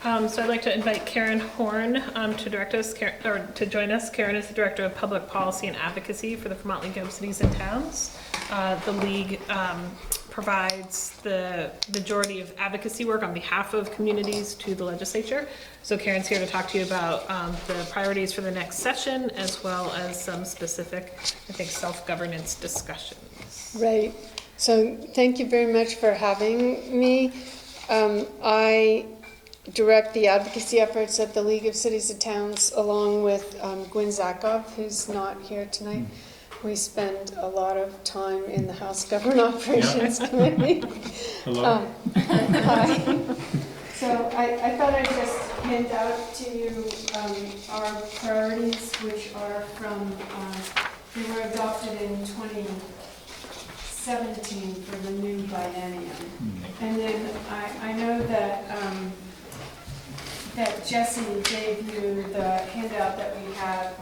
Speaker 4: So I'd like to invite Karen Horn to direct us, to join us. Karen is the Director of Public Policy and Advocacy for the Vermont League of Cities and Towns. The League provides the majority of advocacy work on behalf of communities to the legislature. So Karen's here to talk to you about the priorities for the next session, as well as some specific, I think, self-governance discussions.
Speaker 14: Right. So thank you very much for having me. I direct the advocacy efforts at the League of Cities and Towns along with Gwen Zakov, who's not here tonight. We spend a lot of time in the House Government Operations Committee.
Speaker 2: Hello.
Speaker 14: Hi. So I thought I'd just hand out to you our priorities, which are from, they were adopted in 2017 for the new biennium. And then I know that that Jesse gave you the handout that we had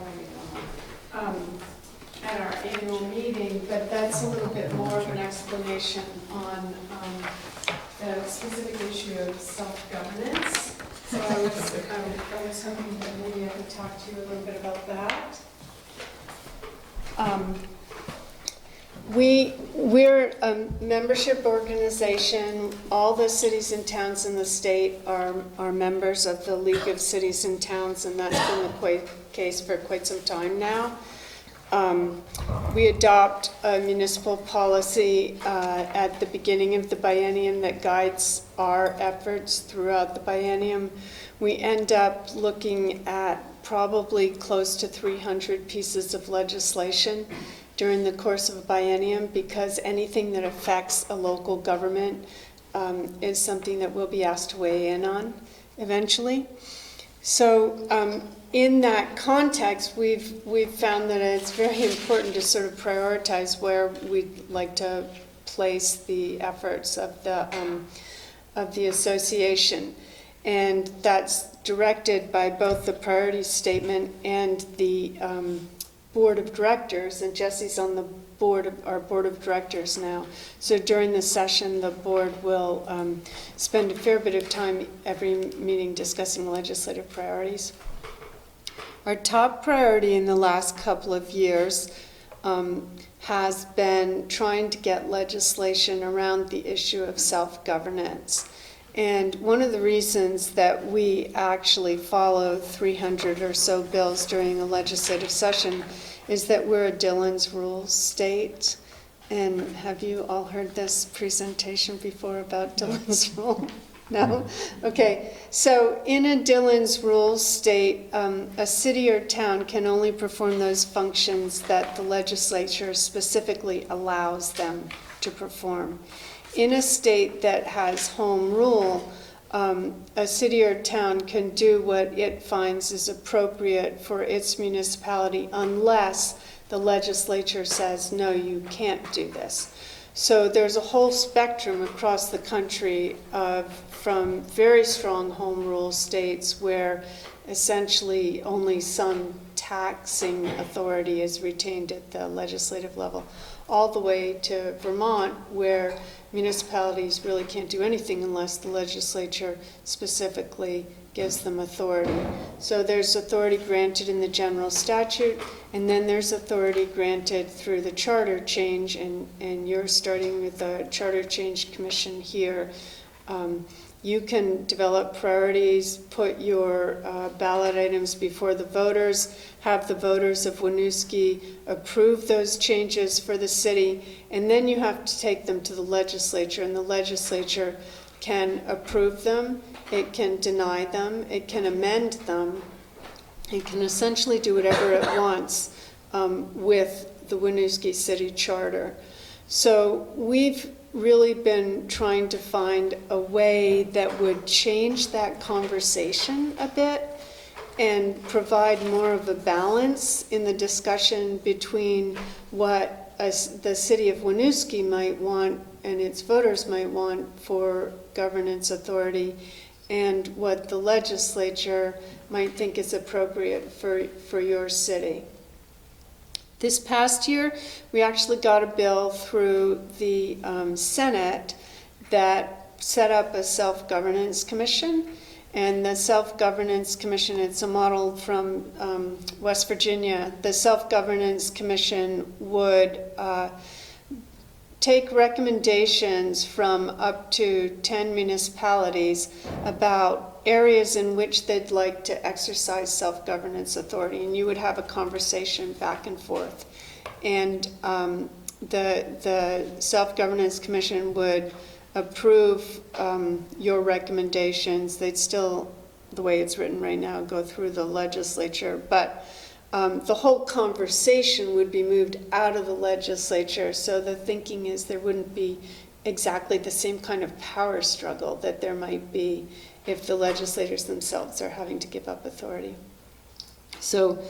Speaker 14: at our annual meeting, but that's a little bit more of an explanation on the specific issue of self-governance. So I was hoping that maybe I could talk to you a little bit about that. We're a membership organization. All the cities and towns in the state are members of the League of Cities and Towns, and that's been the case for quite some time now. We adopt a municipal policy at the beginning of the biennium that guides our efforts throughout the biennium. We end up looking at probably close to 300 pieces of legislation during the course of a biennium, because anything that affects a local government is something that we'll be asked to weigh in on eventually. So in that context, we've found that it's very important to sort of prioritize where we'd like to place the efforts of the association, and that's directed by both the priority statement and the board of directors. And Jesse's on the our board of directors now. So during the session, the board will spend a fair bit of time every meeting discussing legislative priorities. Our top priority in the last couple of years has been trying to get legislation around the issue of self-governance. And one of the reasons that we actually follow 300 or so bills during a legislative session is that we're a Dillon's Rules state. And have you all heard this presentation before about Dillon's Rule? No? Okay. So in a Dillon's Rules state, a city or town can only perform those functions that the legislature specifically allows them to perform. In a state that has home rule, a city or town can do what it finds is appropriate for its municipality unless the legislature says, no, you can't do this. So there's a whole spectrum across the country from very strong home rule states where essentially only some taxing authority is retained at the legislative level, all the way to Vermont, where municipalities really can't do anything unless the legislature specifically gives them authority. So there's authority granted in the general statute, and then there's authority granted through the charter change, and you're starting with the Charter Change Commission here. You can develop priorities, put your ballot items before the voters, have the voters of Winooski approve those changes for the city, and then you have to take them to the legislature, and the legislature can approve them, it can deny them, it can amend them, it can essentially do whatever it wants with the Winooski City Charter. So we've really been trying to find a way that would change that conversation a bit and provide more of a balance in the discussion between what the city of Winooski might want and its voters might want for governance authority and what the legislature might think is appropriate for your city. This past year, we actually got a bill through the Senate that set up a self-governance commission. And the self-governance commission, it's a model from West Virginia. The self-governance commission would take recommendations from up to 10 municipalities about areas in which they'd like to exercise self-governance authority, and you would have a conversation back and forth. And the Self-Governance Commission would approve your recommendations. They'd still, the way it's written right now, go through the legislature, but the whole conversation would be moved out of the legislature, so the thinking is there wouldn't be exactly the same kind of power struggle that there might be if the legislators themselves are having to give up authority. So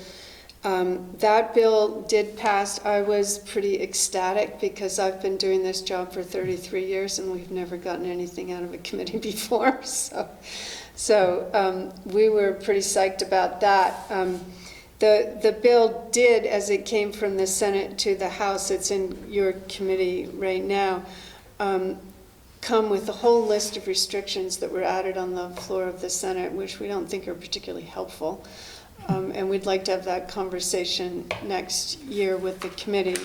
Speaker 14: that bill did pass. I was pretty ecstatic because I've been doing this job for 33 years and we've never gotten anything out of a committee before. So we were pretty psyched about that. The bill did, as it came from the Senate to the House, it's in your committee right now, come with a whole list of restrictions that were added on the floor of the Senate, which we don't think are particularly helpful. And we'd like to have that conversation next year with the committee.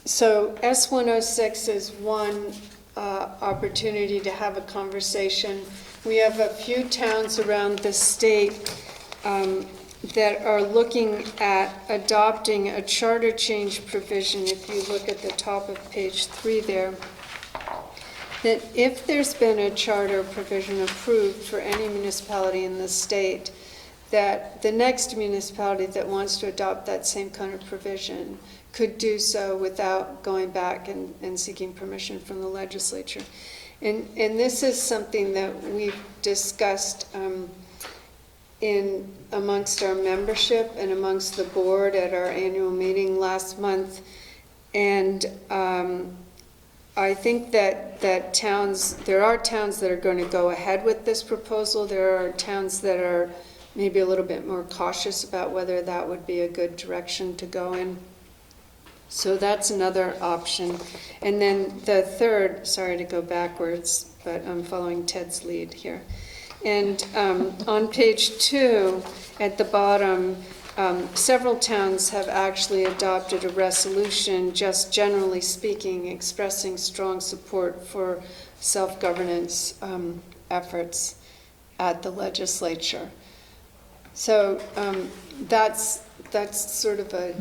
Speaker 14: So S-106 is one opportunity to have a conversation. We have a few towns around the state that are looking at adopting a charter change provision, if you look at the top of page 3 there, that if there's been a charter provision approved for any municipality in the state, that the next municipality that wants to adopt that same kind of provision could do so without going back and seeking permission from the legislature. And this is something that we've discussed amongst our membership and amongst the board at our annual meeting last month. And I think that there are towns that are going to go ahead with this proposal. There are towns that are maybe a little bit more cautious about whether that would be a good direction to go in. So that's another option. And then the third, sorry to go backwards, but I'm following Ted's lead here. And on page 2, at the bottom, several towns have actually adopted a resolution, just generally speaking, expressing strong support for self-governance efforts at the legislature. So that's sort of a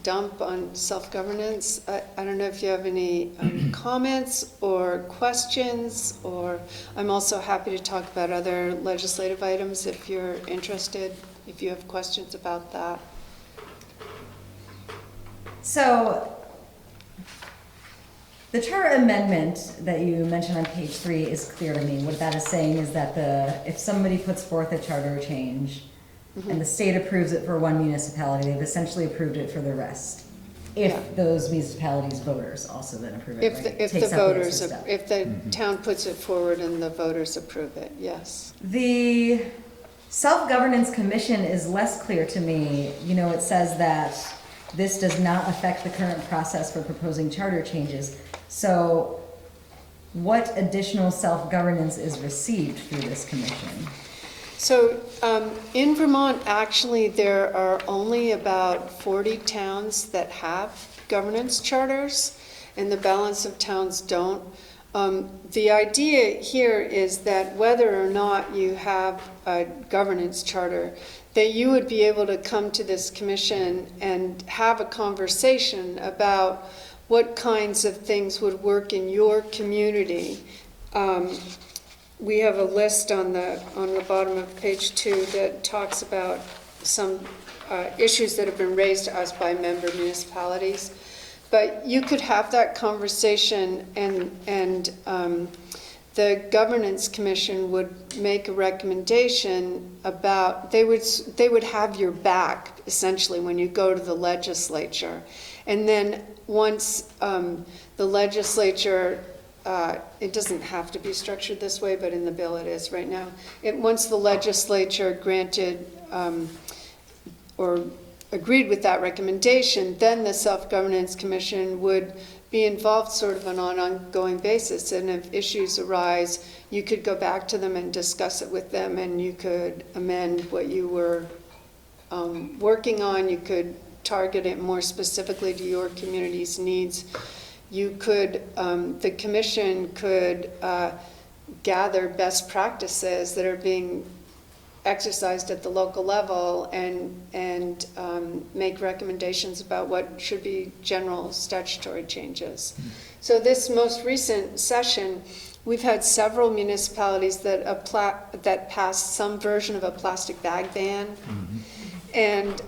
Speaker 14: dump on self-governance. I don't know if you have any comments or questions, or I'm also happy to talk about other legislative items if you're interested, if you have questions about that.
Speaker 1: So the charter amendment that you mentioned on page 3 is clear to me. What that is saying is that if somebody puts forth a charter change, and the state approves it for one municipality, they've essentially approved it for the rest. If those municipalities' voters also then approve it, right?
Speaker 14: If the town puts it forward and the voters approve it, yes.
Speaker 1: The Self-Governance Commission is less clear to me. You know, it says that this does not affect the current process for proposing charter changes. So what additional self-governance is received through this commission?
Speaker 14: So in Vermont, actually, there are only about 40 towns that have governance charters, and the balance of towns don't. The idea here is that whether or not you have a governance charter, that you would be able to come to this commission and have a conversation about what kinds of things would work in your community. We have a list on the bottom of page 2 that talks about some issues that have been raised to us by member municipalities. But you could have that conversation, and the Governance Commission would make a recommendation about, they would have your back, essentially, when you go to the legislature. And then once the legislature, it doesn't have to be structured this way, but in the bill it is right now. Once the legislature granted or agreed with that recommendation, then the Self-Governance Commission would be involved sort of on an ongoing basis. And if issues arise, you could go back to them and discuss it with them, and you could amend what you were working on. You could target it more specifically to your community's needs. You could, the commission could gather best practices that are being exercised at the local level and make recommendations about what should be general statutory changes. So this most recent session, we've had several municipalities that passed some version of a plastic bag ban, and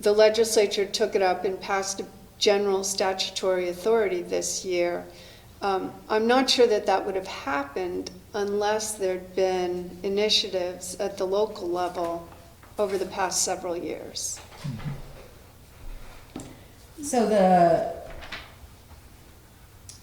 Speaker 14: the legislature took it up and passed a general statutory authority this year I'm not sure that that would have happened unless there'd been initiatives at the local level over the past several years.
Speaker 1: So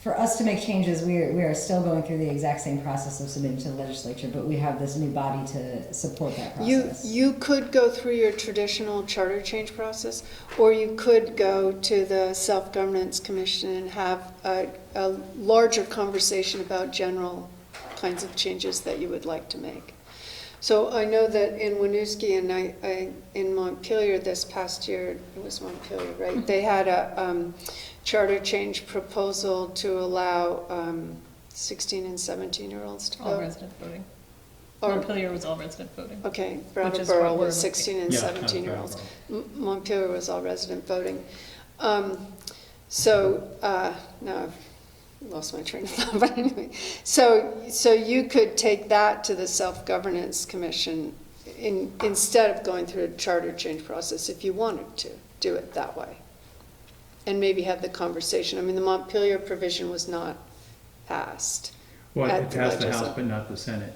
Speaker 1: for us to make changes, we are still going through the exact same process of submitting to the legislature, but we have this new body to support that process.
Speaker 14: You could go through your traditional charter change process, or you could go to the Self-Governance Commission and have a larger conversation about general kinds of changes that you would like to make. So I know that in Winooski and in Montpelier this past year, it was Montpelier, right? They had a charter change proposal to allow 16 and 17-year-olds to
Speaker 4: All
Speaker 14: vote.
Speaker 4: resident voting.
Speaker 14: Or-
Speaker 4: Montpelier was all resident voting.
Speaker 14: Okay,
Speaker 4: Which is
Speaker 14: Brattleboro
Speaker 4: what we're
Speaker 14: was 16 and
Speaker 2: Yeah,
Speaker 14: 17-year-olds.
Speaker 2: that's
Speaker 14: Montpelier was all resident voting. Now I've lost my train of thought, but anyway. So you could take that to the Self-Governance Commission instead of going through a charter change process if you wanted to do it that way. And maybe have the conversation. I mean, the Montpelier provision was not passed.
Speaker 2: Well,
Speaker 14: at
Speaker 2: it
Speaker 14: the
Speaker 2: passed the
Speaker 14: legisl-
Speaker 2: House, but not the Senate.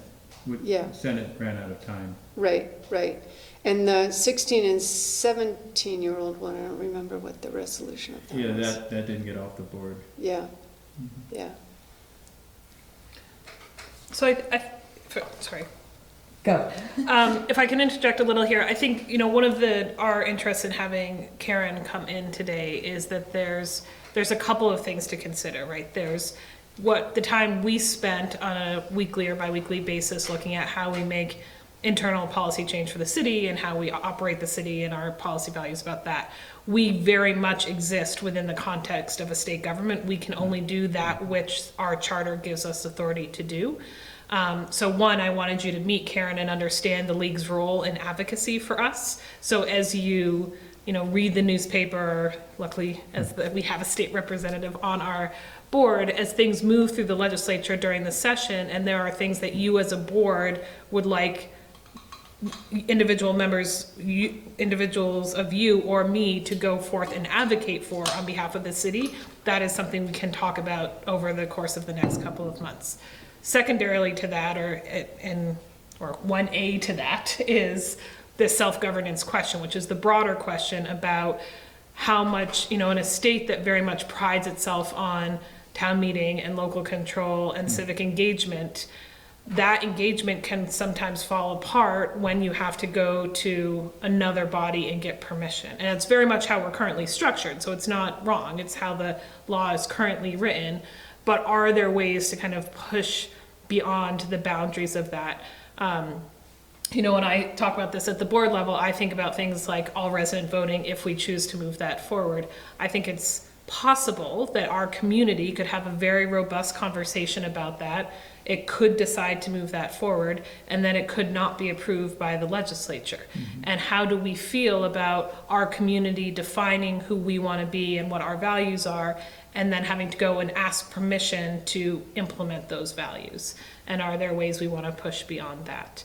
Speaker 14: Yeah.
Speaker 2: Senate ran out of time.
Speaker 14: Right. And the 16 and 17-year-old one, I don't remember what the resolution of that
Speaker 2: Yeah,
Speaker 14: was.
Speaker 2: that didn't get off the board.
Speaker 14: Yeah, yeah.
Speaker 4: So sorry.
Speaker 1: Go.
Speaker 4: If I can interject a little here, I think, one of our interests in having Karen come in today is that there's a couple of things to consider, right? There's what the time we spent on a weekly or biweekly basis looking at how we make internal policy change for the city and how we operate the city and our policy values about that. We very much exist within the context of a state government. We can only do that which our charter gives us authority to do. So one, I wanted you to meet Karen and understand the league's role in advocacy for us. So as you read the newspaper, luckily we have a state representative on our board, as things move through the legislature during the session, and there are things that you as a board would like individuals of you or me to go forth and advocate for on behalf of the city, that is something we can talk about over the course of the next couple of months. Secondarily to that, or 1A to that, is the self-governance question, which is the broader question about how much, in a state that very much prides itself on town meeting and local control and civic engagement, that engagement can sometimes fall apart when you have to go to another body and get permission. And it's very much how we're currently structured, so it's not wrong. It's how the law is currently written. But are there ways to kind of push beyond the boundaries of that? When I talk about this at the board level, I think about things like all resident voting if we choose to move that forward. I think it's possible that our community could have a very robust conversation about that. It could decide to move that forward, and then it could not be approved by the legislature. Mm-hmm. And how do we feel about our community defining who we want to be and what our values are, and then having to go and ask permission to implement those values? And are there ways we want to push beyond that?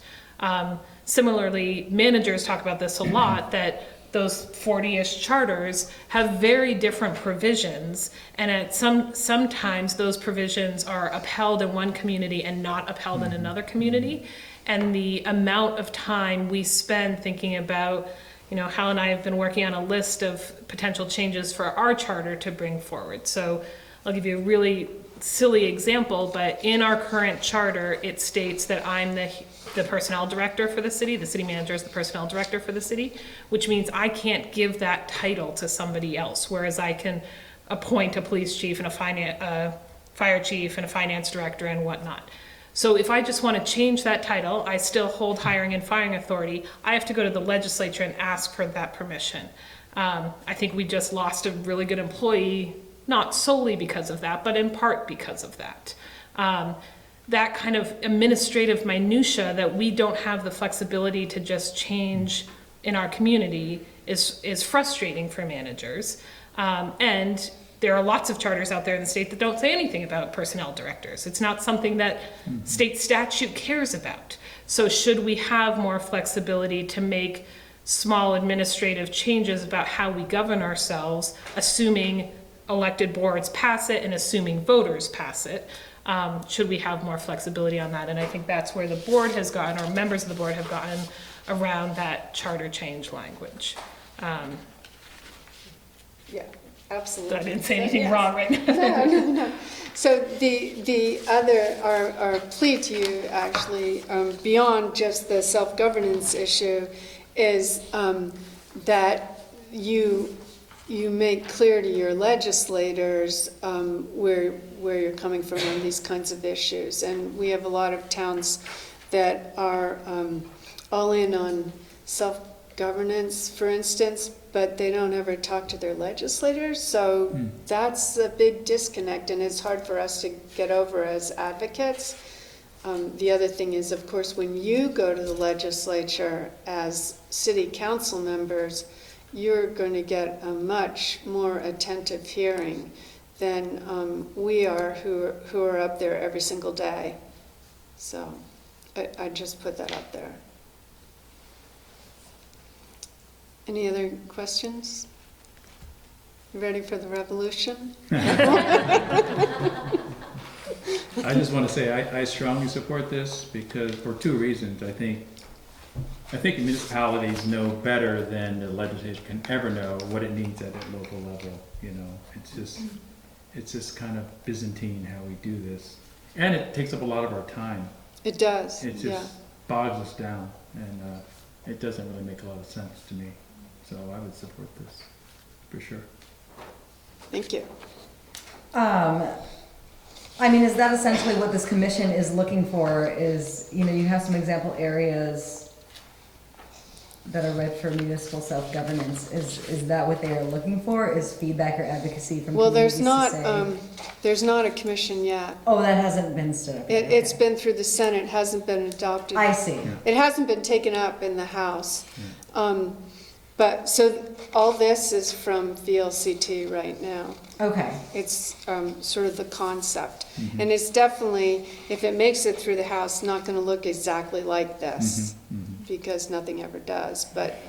Speaker 4: Similarly, managers talk about this a lot, that those 40-ish charters have very different provisions, and sometimes those provisions are upheld in one community and not upheld in another community. And the amount of time we spend thinking about, Hal and I have been working on a list of potential changes for our charter to bring forward. So I'll give you a really silly example, but in our current charter, it states that I'm the personnel director for the city manager is the personnel director for the city, which means I can't give that title to somebody else, whereas I can appoint a police chief and a fire chief and a finance director and whatnot. So if I just want to change that title, I still hold hiring and firing authority. I have to go to the legislature and ask for that permission. I think we just lost a really good employee, not solely because of that, but in part because of that. That kind of administrative minutia that we don't have the flexibility to just change in our community is frustrating for managers. And there are lots of charters out there in the state that don't say anything about personnel directors. It's not something that state statute cares about. So should we have more flexibility to make small administrative changes about how we govern ourselves, assuming elected boards pass it and assuming voters pass it. Should we have more flexibility on that? And I think that's where the board has gotten, or members of the board have gotten around that charter change language.
Speaker 14: Yeah, absolutely.
Speaker 4: I didn't say anything
Speaker 14: Yes.
Speaker 4: wrong right now.
Speaker 14: No. So the other, our plea to you actually, beyond just the self-governance issue, is that you make clear to your legislators where you're coming from on these kinds of issues. And we have a lot of towns that are all in on self-governance, for instance, but they don't ever talk to their legislators. So that's a big disconnect, and it's hard for us to get over as advocates. The other thing is, of course, when you go to the legislature as city council members, you're going to get a much more attentive hearing than we are, who are up there every single day. So I just put that up there. Any other questions? You ready for the revolution?
Speaker 2: I just want to say I strongly support this because, for two reasons. I think municipalities know better than the legislature can ever know what it needs at a local level. You know, it's just kind of Byzantine how we do this, and it takes up a lot of our time.
Speaker 14: It does.
Speaker 2: It just bogs us down, and it doesn't really make a lot of sense to me. So I would support this for sure.
Speaker 14: Thank you.
Speaker 1: I mean, is that essentially what this commission is looking for? Is, you know, you have some example areas that are ripe for municipal self-governance. Is that what they are looking for? Is feedback or advocacy from
Speaker 14: Well,
Speaker 1: communities
Speaker 14: there's not a commission yet.
Speaker 1: Oh, that hasn't been stood up yet.
Speaker 14: It's been through the Senate, hasn't been adopted.
Speaker 1: I see.
Speaker 14: It hasn't been taken up in the House. But, so all this is from VLCT right now.
Speaker 1: Okay.
Speaker 14: It's sort of the concept. And it's definitely, if it makes it through the House, not going to look exactly like this, because nothing ever does. But,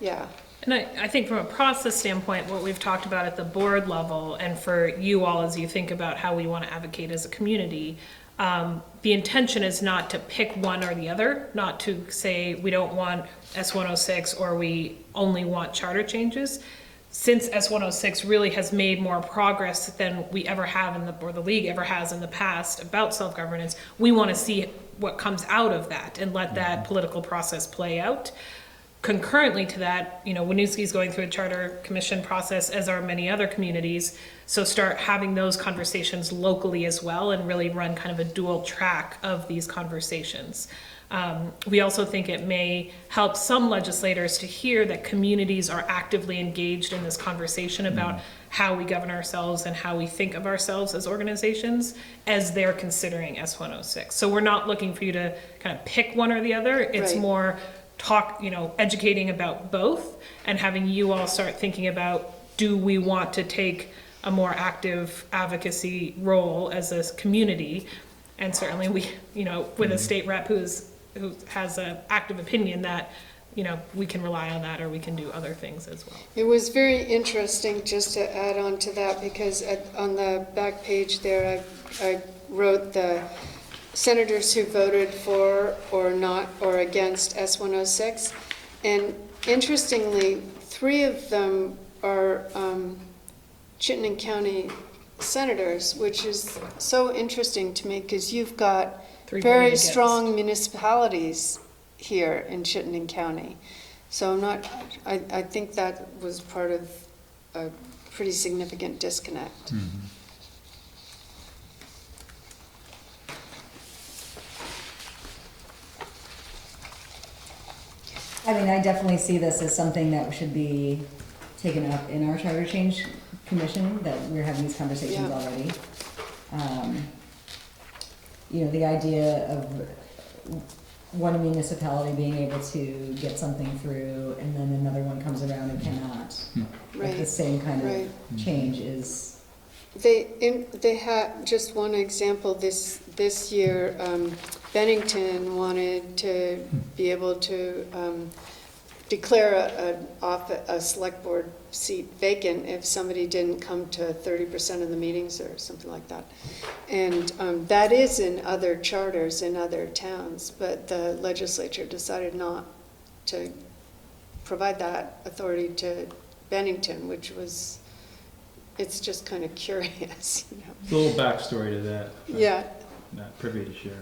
Speaker 14: yeah.
Speaker 4: And I think from a process standpoint, what we've talked about at the board level, and for you all as you think about how we want to advocate as a community, the intention is not to pick one or the other, not to say we don't want S106 or we only want charter changes. Since S106 really has made more progress than we ever have or the league ever has in the past about self-governance, we want to see what comes out of that and let that political process play out. Concurrently to that, you know, Winooski is going through a charter commission process, as are many other communities. So start having those conversations locally as well and really run kind of a dual track of these conversations. We also think it may help some legislators to hear that communities are actively engaged in this conversation about how we govern ourselves and how we think of ourselves as organizations as they're considering S106. So we're not looking for you to kind of pick one or the other. It's more educating about both and having you all start thinking about, do we want to take a more active advocacy role as a community? And certainly we, with a state rep who has an active opinion that, we can rely on that, or we can do other things as well.
Speaker 14: It was very interesting, just to add on to that, because on the back page there, I wrote the senators who voted for or not or against S106, and interestingly, 3 of them are Chittenden County senators, which is so interesting to me because you've got very strong municipalities here in Chittenden County. So I think that was part of a pretty significant disconnect.
Speaker 1: I mean, I definitely see this as something that should be taken up in our charter change commission, that we're having these conversations already. The idea of one municipality being able to get something through and then another one comes around and cannot. Like the same kind of change is.
Speaker 14: They had just one example this year. Bennington wanted to be able to declare a select board seat vacant if somebody didn't come to 30% of the meetings or something like that. And that is in other charters in other towns, but the legislature decided not to provide that authority to Bennington, which was, it's just kind of curious, you know.
Speaker 2: A little backstory to that.
Speaker 14: Yeah.
Speaker 2: Not privy to share,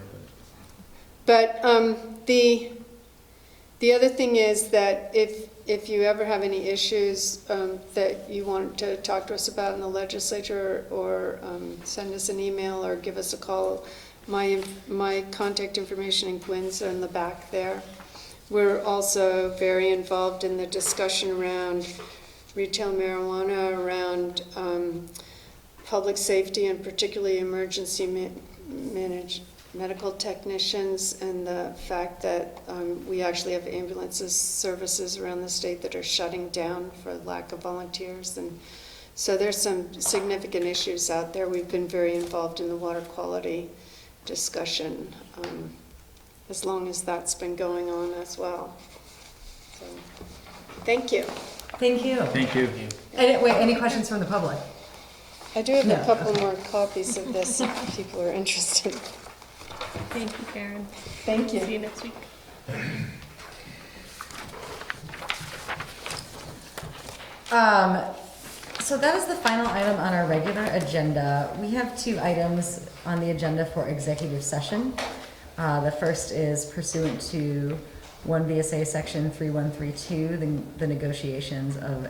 Speaker 14: But the other thing is that if you ever have any issues that you want to talk to us about in the legislature, or send us an email or give us a call, my contact information and Gwen's are in the back there. We're also very involved in the discussion around retail marijuana, around public safety, and particularly emergency medical technicians, and the fact that we actually have ambulances services around the state that are shutting down for lack of volunteers. And so there's some significant issues out there. We've been very involved in the water quality discussion as long as that's been going on as well. So, thank you.
Speaker 1: Thank you.
Speaker 2: Thank you.
Speaker 1: Any questions from the public?
Speaker 14: I do have
Speaker 1: No,
Speaker 14: a couple
Speaker 1: okay.
Speaker 14: more copies of this if people are interested.
Speaker 4: Thank you, Karen.
Speaker 14: Thank you.
Speaker 4: See you next week.
Speaker 1: So that is the final item on our regular agenda. We have 2 items on the agenda for executive session. The first is pursuant to 1 VSA section 3132, the negotiations of,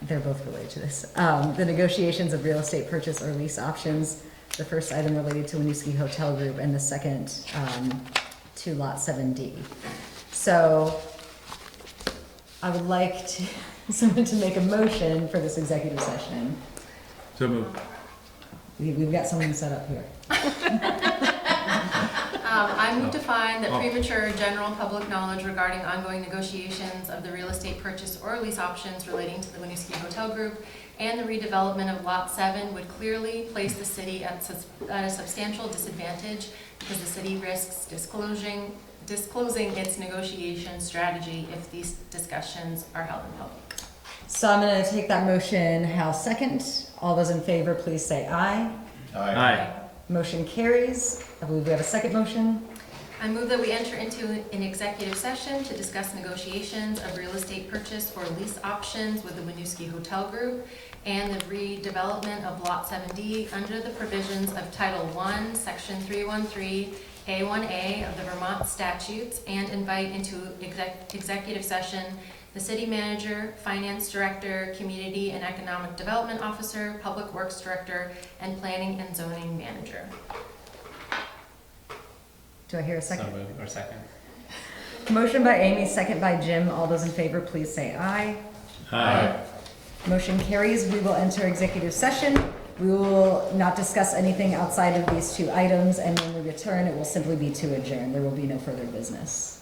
Speaker 1: they're both related to this, the negotiations of real estate purchase or lease options. The first item related to Winooski Hotel Group, and the second to Lot 7D. So I would like someone to make a motion for this executive session.
Speaker 2: So moved.
Speaker 1: We've got something set up here.
Speaker 7: I move to find that premature general public knowledge regarding ongoing negotiations of the real estate purchase or lease options relating to the Winooski Hotel Group and the redevelopment of Lot 7 would clearly place the city at a substantial disadvantage because the city risks disclosing its negotiation strategy if these discussions are held in public.
Speaker 1: So I'm going to take that motion. Hal second. All those in favor, please say aye.
Speaker 2: Aye.
Speaker 1: Motion carries. I believe we have a second motion.
Speaker 7: I move that we enter into an executive session to discuss negotiations of real estate purchase or lease options with the Winooski Hotel Group and the redevelopment of Lot 7D under the provisions of Title I, Section 313A1A of the Vermont statutes, and invite into executive session the city manager, finance director, community and economic development officer, public works director, and planning and zoning manager.
Speaker 1: Do I hear a second?
Speaker 8: So moved, or second.
Speaker 1: Motion by Amy, second by Jim. All those in favor, please say aye.
Speaker 2: Aye.
Speaker 1: Motion carries. We will enter executive session. We will not discuss anything outside of these 2 items, and when we return, it will simply be to adjourn. There will be no further business.